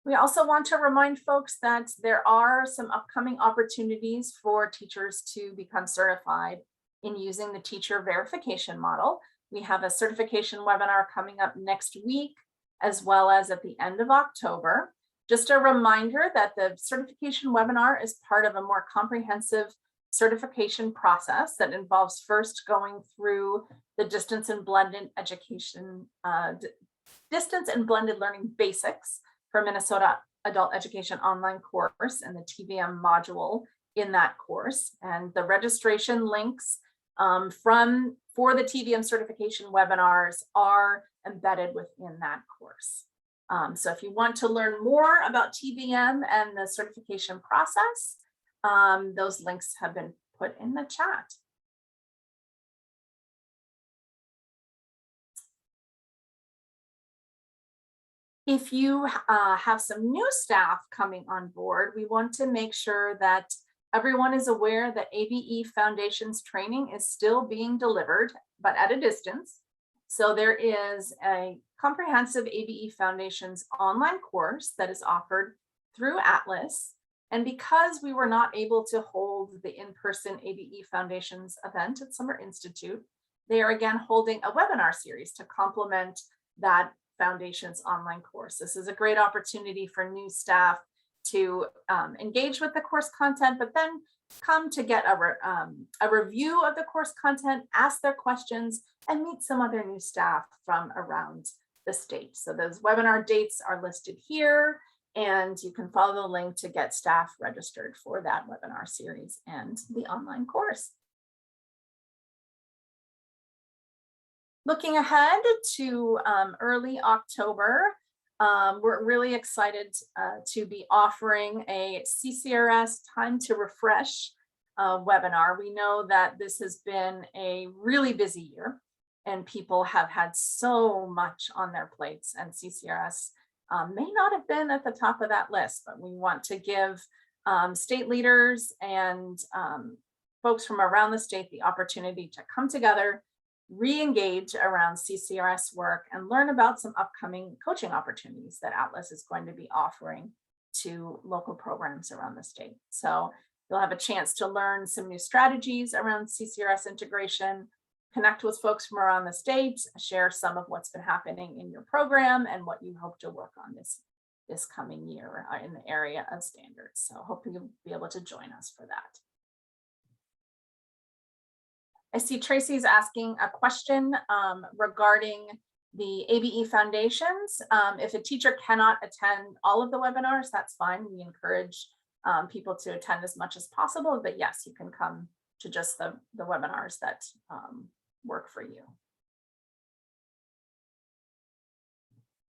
We also want to remind folks that there are some upcoming opportunities for teachers to become certified in using the teacher verification model. We have a certification webinar coming up next week, as well as at the end of October. Just a reminder that the certification webinar is part of a more comprehensive certification process that involves first going through the distance and blended learning basics for Minnesota Adult Education online course and the TVM module in that course. And the registration links for the TVM certification webinars are embedded within that course. So if you want to learn more about TVM and the certification process, those links have been put in the chat. If you have some new staff coming on board, we want to make sure that everyone is aware that ABE Foundations training is still being delivered, but at a distance. So there is a comprehensive ABE Foundations online course that is offered through Atlas. And because we were not able to hold the in-person ABE Foundations event at Summer Institute, they are again holding a webinar series to complement that Foundations online course. This is a great opportunity for new staff to engage with the course content, but then come to get a review of the course content, ask their questions, and meet some other new staff from around the state. So those webinar dates are listed here, and you can follow the link to get staff registered for that webinar series and the online course. Looking ahead to early October, we're really excited to be offering a CCRS Time to Refresh webinar. We know that this has been a really busy year and people have had so much on their plates, and CCRS may not have been at the top of that list, but we want to give state leaders and folks from around the state the opportunity to come together, re-engage around CCRS work, and learn about some upcoming coaching opportunities that Atlas is going to be offering to local programs around the state. So you'll have a chance to learn some new strategies around CCRS integration, connect with folks from around the state, share some of what's been happening in your program and what you hope to work on this coming year in the area of standards. So hope you'll be able to join us for that. I see Tracy's asking a question regarding the ABE Foundations. If a teacher cannot attend all of the webinars, that's fine. We encourage people to attend as much as possible, but yes, you can come to just the webinars that work for you.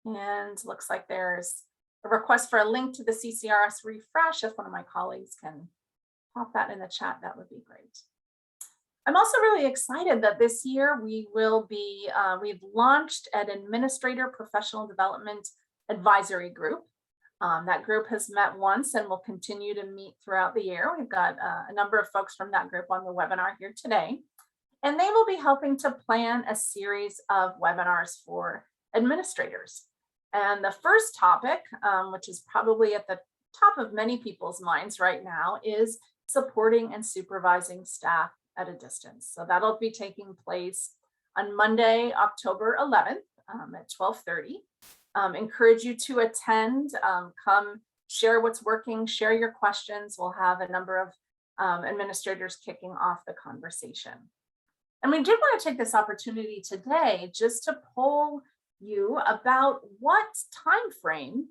And looks like there's a request for a link to the CCRS refresh. If one of my colleagues can pop that in the chat, that would be great. I'm also really excited that this year we will be, we've launched an Administrator Professional Development Advisory Group. That group has met once and will continue to meet throughout the year. We've got a number of folks from that group on the webinar here today, and they will be helping to plan a series of webinars for administrators. And the first topic, which is probably at the top of many people's minds right now, is supporting and supervising staff at a distance. So that'll be taking place on Monday, October 11th at 12:30. Encourage you to attend, come share what's working, share your questions. We'll have a number of administrators kicking off the conversation. And we did want to take this opportunity today just to poll you about what time frame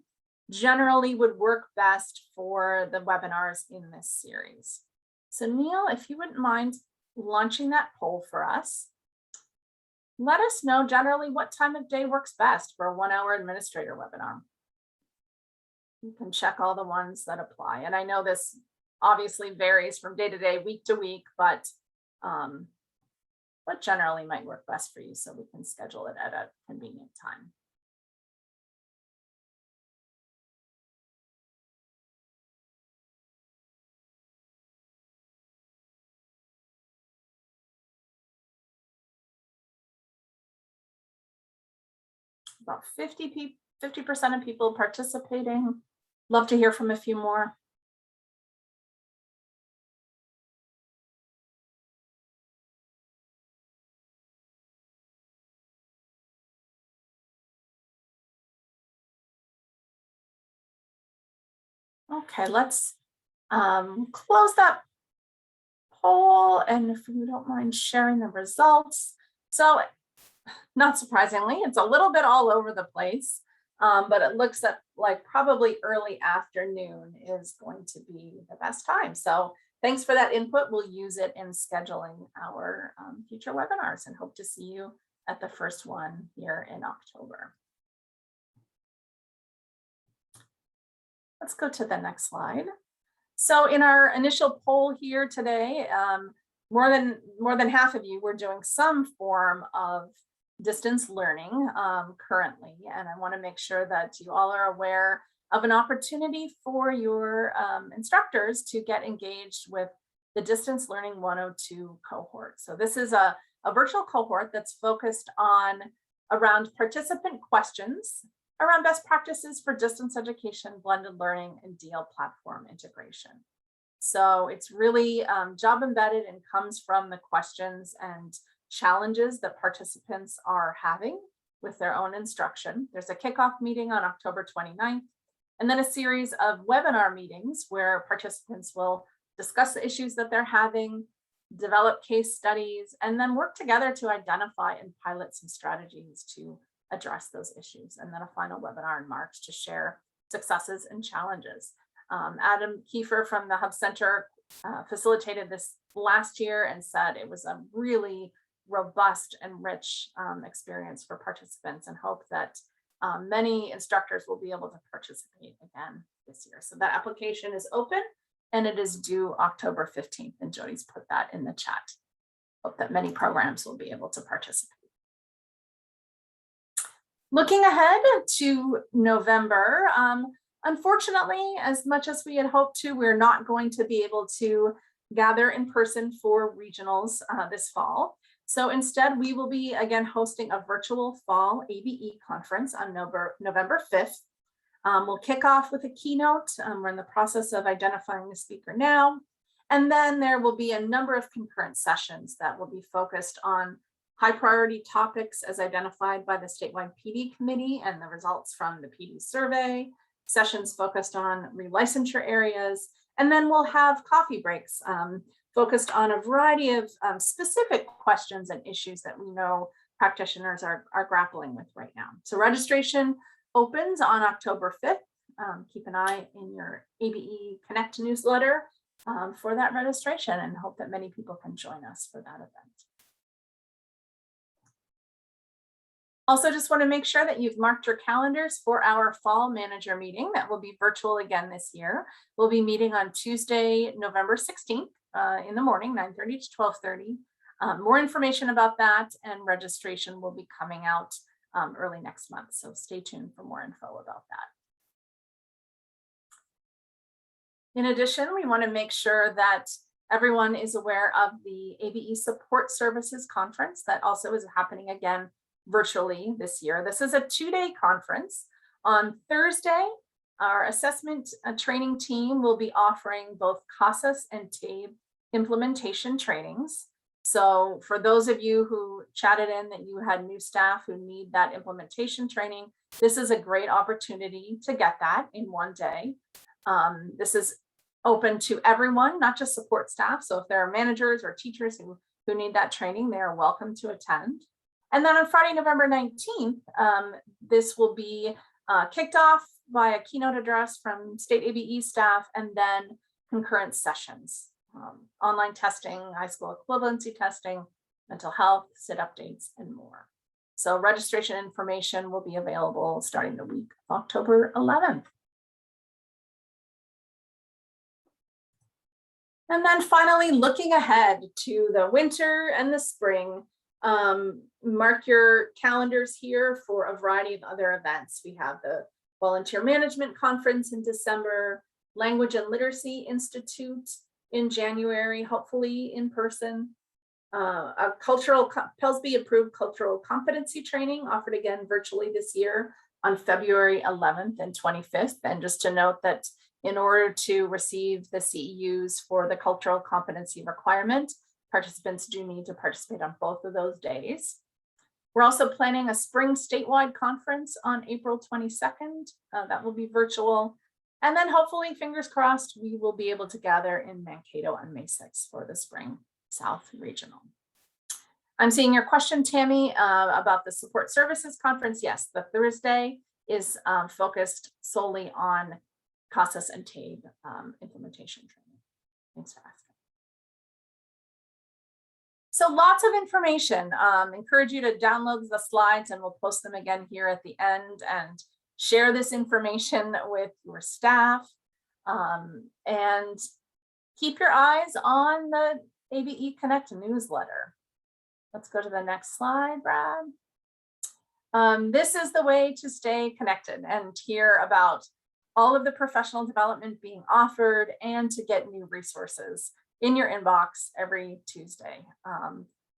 generally would work best for the webinars in this series. So Neil, if you wouldn't mind launching that poll for us, let us know generally what time of day works best for a 1-hour administrator webinar. You can check all the ones that apply. And I know this obviously varies from day to day, week to week, but what generally might work best for you so we can schedule it at a convenient time. About 50% of people participating. Love to hear from a few more. Okay, let's close that poll, and if you don't mind sharing the results. So not surprisingly, it's a little bit all over the place, but it looks like probably early afternoon is going to be the best time. So thanks for that input. We'll use it in scheduling our future webinars and hope to see you at the first one here in October. Let's go to the next slide. So in our initial poll here today, more than half of you were doing some form of distance learning currently, and I want to make sure that you all are aware of an opportunity for your instructors to get engaged with the Distance Learning 102 cohort. So this is a virtual cohort that's focused on around participant questions around best practices for distance education, blended learning, and DL platform integration. So it's really job embedded and comes from the questions and challenges that participants are having with their own instruction. There's a kickoff meeting on October 29th, and then a series of webinar meetings where participants will discuss the issues that they're having, develop case studies, and then work together to identify and pilot some strategies to address those issues. And then a final webinar in March to share successes and challenges. Adam Kiefer from the Hub Center facilitated this last year and said it was a really robust and rich experience for participants, and hope that many instructors will be able to participate again this year. So that application is open and it is due October 15th, and Jody's put that in the chat. Hope that many programs will be able to participate. Looking ahead to November, unfortunately, as much as we had hoped to, we're not going to be able to gather in person for regionals this fall. So instead, we will be again hosting a virtual fall ABE conference on November 5th. We'll kick off with a keynote. We're in the process of identifying the speaker now. And then there will be a number of concurrent sessions that will be focused on high priority topics as identified by the statewide PD committee and the results from the PD survey, sessions focused on relicensure areas, and then we'll have coffee breaks focused on a variety of specific questions and issues that we know practitioners are grappling with right now. So registration opens on October 5th. Keep an eye in your ABE Connect newsletter for that registration, and hope that many people can join us for that event. Also, just want to make sure that you've marked your calendars for our fall manager meeting that will be virtual again this year. We'll be meeting on Tuesday, November 16th in the morning, 9:30 to 12:30. More information about that and registration will be coming out early next month. So stay tuned for more info about that. In addition, we want to make sure that everyone is aware of the ABE Support Services Conference that also is happening again virtually this year. This is a 2-day conference. On Thursday, our assessment training team will be offering both CASAS and TABE implementation trainings. So for those of you who chatted in that you had new staff who need that implementation training, this is a great opportunity to get that in one day. This is open to everyone, not just support staff. So if there are managers or teachers who need that training, they are welcome to attend. And then on Friday, November 19th, this will be kicked off by a keynote address from state ABE staff, and then concurrent sessions, online testing, high school equivalency testing, mental health, SIT updates, and more. So registration information will be available starting the week of October 11th. And then finally, looking ahead to the winter and the spring, mark your calendars here for a variety of other events. We have the Volunteer Management Conference in December, Language and Literacy Institute in January, hopefully in person, a PELSB approved cultural competency training offered again virtually this year on February 11th and 25th. And just to note that in order to receive the CEUs for the cultural competency requirement, participants do need to participate on both of those days. We're also planning a spring statewide conference on April 22nd. That will be virtual. And then hopefully, fingers crossed, we will be able to gather in Mankato on May 6th for the Spring South Regional. I'm seeing your question, Tammy, about the Support Services Conference. Yes, the Thursday is focused solely on CASAS and TABE implementation training. Thanks for asking. So lots of information. Encourage you to download the slides, and we'll post them again here at the end, and share this information with your staff, and keep your eyes on the ABE Connect newsletter. Let's go to the next slide, Brad. This is the way to stay connected and hear about all of the professional development being offered, and to get new resources in your inbox every Tuesday.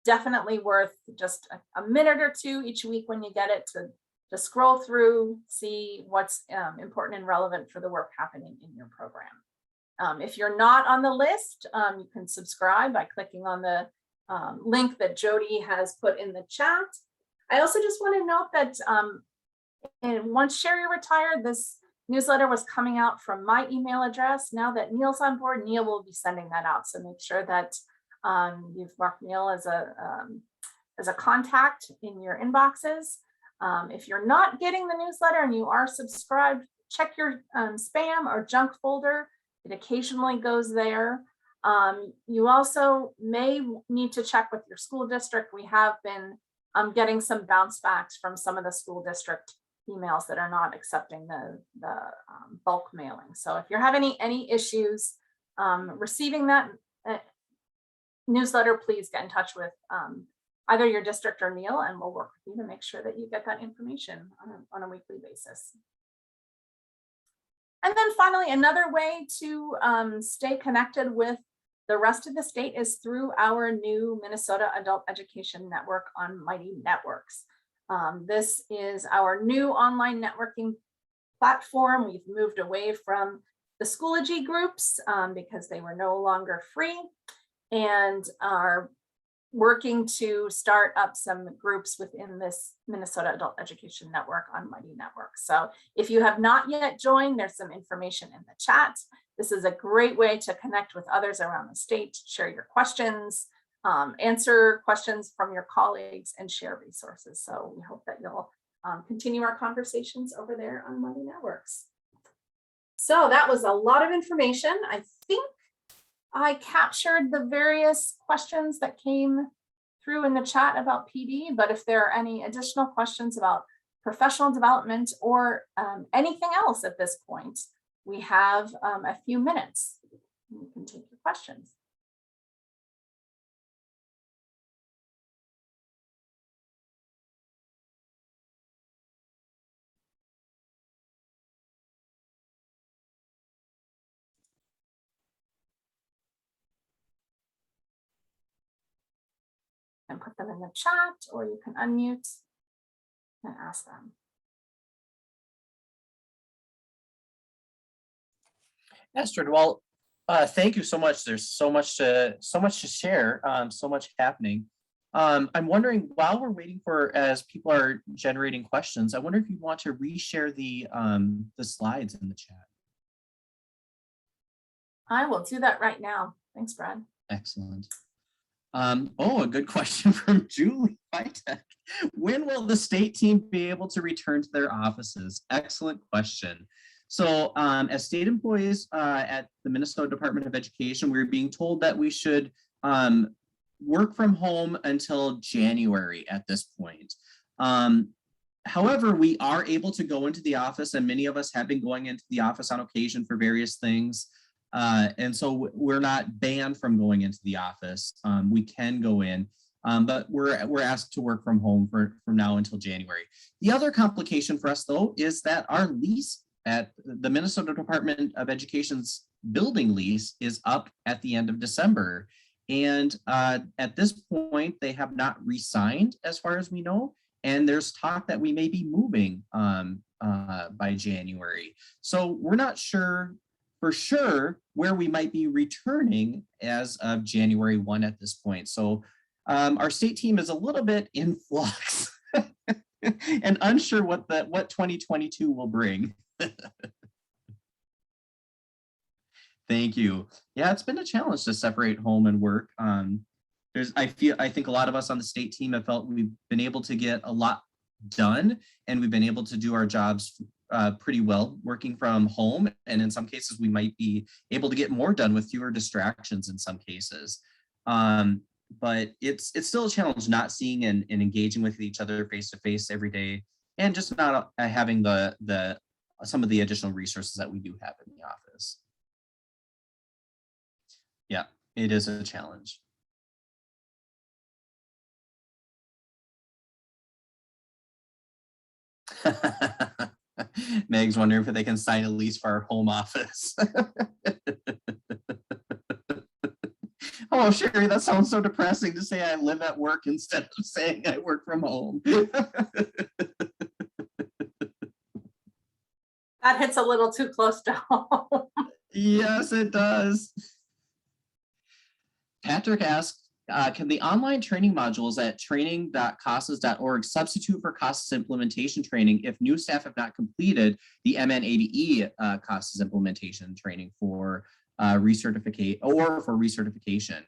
Definitely worth just a minute or two each week when you get it to scroll through, see what's important and relevant for the work happening in your program. If you're not on the list, you can subscribe by clicking on the link that Jody has put in the chat. I also just want to note that once Sherry retired, this newsletter was coming out from my email address. Now that Neil's on board, Neil will be sending that out. So make sure that you've marked Neil as a contact in your inboxes. If you're not getting the newsletter and you are subscribed, check your spam or junk folder. It occasionally goes there. You also may need to check with your school district. We have been getting some bounce backs from some of the school district emails that are not accepting the bulk mailing. So if you're having any issues receiving that newsletter, please get in touch with either your district or Neil, and we'll work with you to make sure that you get that information on a weekly basis. And then finally, another way to stay connected with the rest of the state is through our new Minnesota Adult Education Network on Mighty Networks. This is our new online networking platform. We've moved away from the Schoology groups because they were no longer free, and are working to start up some groups within this Minnesota Adult Education Network on Mighty Networks. So if you have not yet joined, there's some information in the chat. This is a great way to connect with others around the state, share your questions, answer questions from your colleagues, and share resources. So we hope that you'll continue our conversations over there on Mighty Networks. So that was a lot of information. I think I captured the various questions that came through in the chat about PD, but if there are any additional questions about professional development or anything else at this point, we have a few minutes. We can take your questions. And put them in the chat, or you can unmute and ask them. Astrid, well, thank you so much. There's so much to share, so much happening. I'm wondering, while we're waiting as people are generating questions, I wonder if you want to reshare the slides in the chat. I will do that right now. Thanks, Brad. Excellent. Oh, a good question from Julie Vitek. When will the state team be able to return to their offices? Excellent question. So as state employees at the Minnesota Department of Education, we're being told that we should work from home until January at this point. However, we are able to go into the office, and many of us have been going into the office on occasion for various things. And so we're not banned from going into the office. We can go in, but we're asked to work from home from now until January. The other complication for us, though, is that our lease at the Minnesota Department of Education's building lease is up at the end of December. And at this point, they have not re-signed as far as we know. And there's talk that we may be moving by January. So we're not sure for sure where we might be returning as of January 1 at this point. So our state team is a little bit in flux and unsure what 2022 will bring. Thank you. Yeah, it's been a challenge to separate home and work. I think a lot of us on the state team have felt we've been able to get a lot done, and we've been able to do our jobs pretty well working from home. And in some cases, we might be able to get more done with fewer distractions in some cases. But it's still a challenge not seeing and engaging with each other face to face every day, and just not having some of the additional resources that we do have in the office. Yeah, it is a challenge. Meg's wondering if they can sign a lease for our home office. Oh, Sherry, that sounds so depressing to say I live at work instead of saying I work from home. That hits a little too close to home. Yes, it does. Patrick asks, can the online training modules at training.casas.org substitute for CASAS implementation training if new staff have not completed the MN ABE CASAS implementation training for recertification?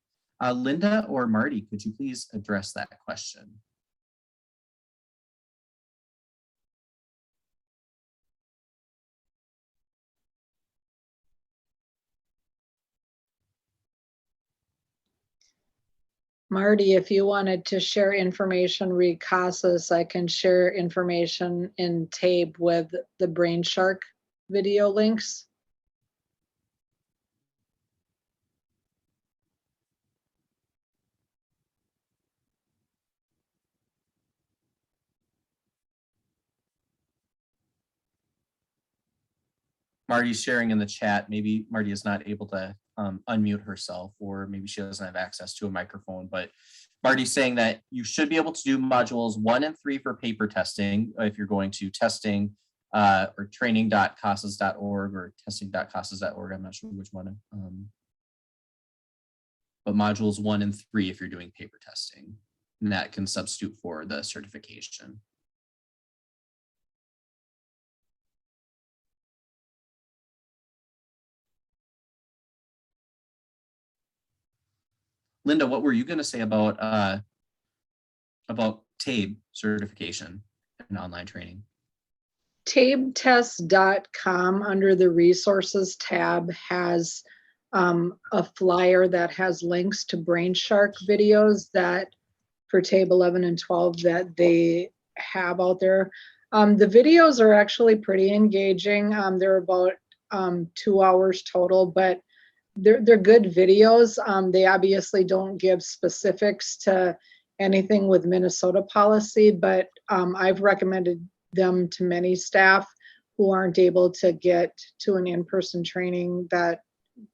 Linda or Marty, could you please address that question? Marty, if you wanted to share information re CASAS, I can share information in TABE with the Brain Shark video links. Marty's sharing in the chat. Maybe Marty is not able to unmute herself, or maybe she doesn't have access to a microphone, but Marty's saying that you should be able to do modules 1 and 3 for paper testing if you're going to testing or training.casas.org or testing.casas.org. I'm not sure which one. But modules 1 and 3 if you're doing paper testing, and that can substitute for the certification. Linda, what were you going to say about TABE certification and online training? TABEtest.com under the resources tab has a flyer that has links to Brain Shark videos that for TABE 11 and 12 that they have out there. The videos are actually pretty engaging. They're about 2 hours total, but they're good videos. They obviously don't give specifics to anything with Minnesota policy, but I've recommended them to many staff who aren't able to get to an in-person training that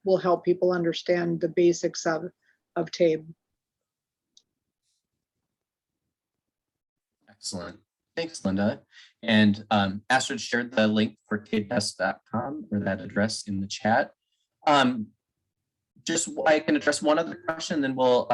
will help people understand the basics of TABE. Excellent. Thanks, Linda. And Astrid shared the link for tabetest.com or that address in the chat. I can address one other question, then we'll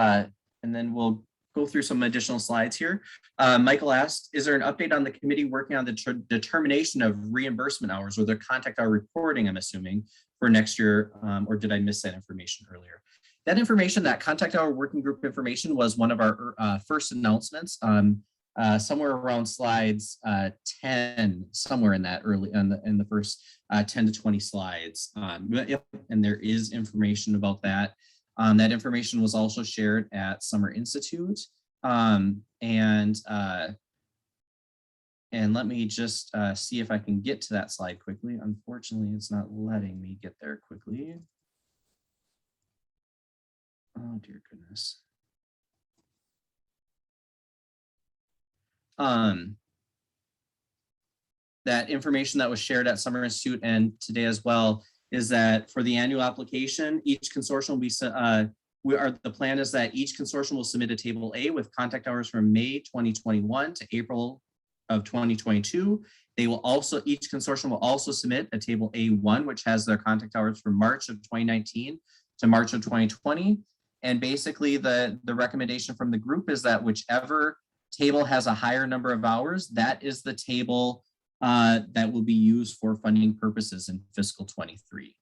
go go through some additional slides here. Michael asked, is there an update on the committee working on the determination of reimbursement hours or the contact hour reporting, I'm assuming, for next year, or did I miss that information earlier? That information, that contact hour working group information was one of our first announcements, somewhere around slides 10, somewhere in that early, in the first 10 to 20 slides. And there is information about that. That information was also shared at Summer Institute. And let me just see if I can get to that slide quickly. Unfortunately, it's not letting me get there quickly. Oh, dear goodness. That information that was shared at Summer Institute and today as well is that for the annual application, each consortium will be, the plan is that each consortium will submit a table A with contact hours from May 2021 to April of 2022. They will also, each consortium will also submit a table A1, which has their contact hours from March of 2019 to March of 2020. And basically the recommendation from the group is that whichever table has a higher number of hours, that is the table that will be used for funding purposes in fiscal 23.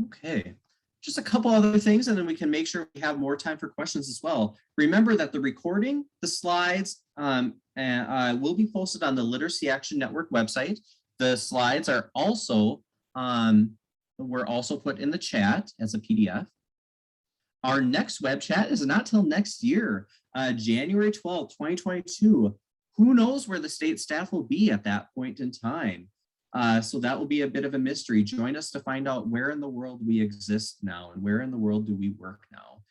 Okay, just a couple other things and then we can make sure we have more time for questions as well. Remember that the recording, the slides will be posted on the Literacy Action Network website. The slides are also, were also put in the chat as a PDF. Our next web chat is not till next year, January 12th, 2022. Who knows where the state staff will be at that point in time? So that will be a bit of a mystery. Join us to find out where in the world we exist now and where in the world do we work now.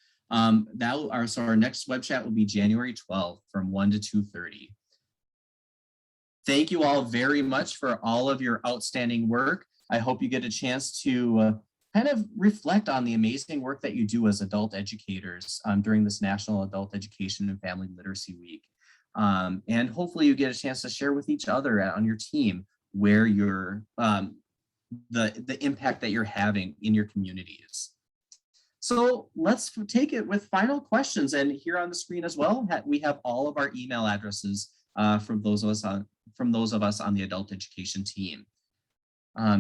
So our next web chat will be January 12th from 1 to 2:30. Thank you all very much for all of your outstanding work. I hope you get a chance to kind of reflect on the amazing work that you do as adult educators during this National Adult Education and Family Literacy Week. And hopefully you get a chance to share with each other on your team where you're, the impact that you're having in your communities. So let's take it with final questions. And here on the screen as well, we have all of our email addresses from those of us on the adult education team.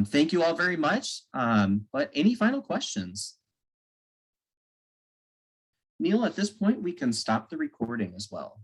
Thank you all very much. But any final questions? Neil, at this point, we can stop the recording as well.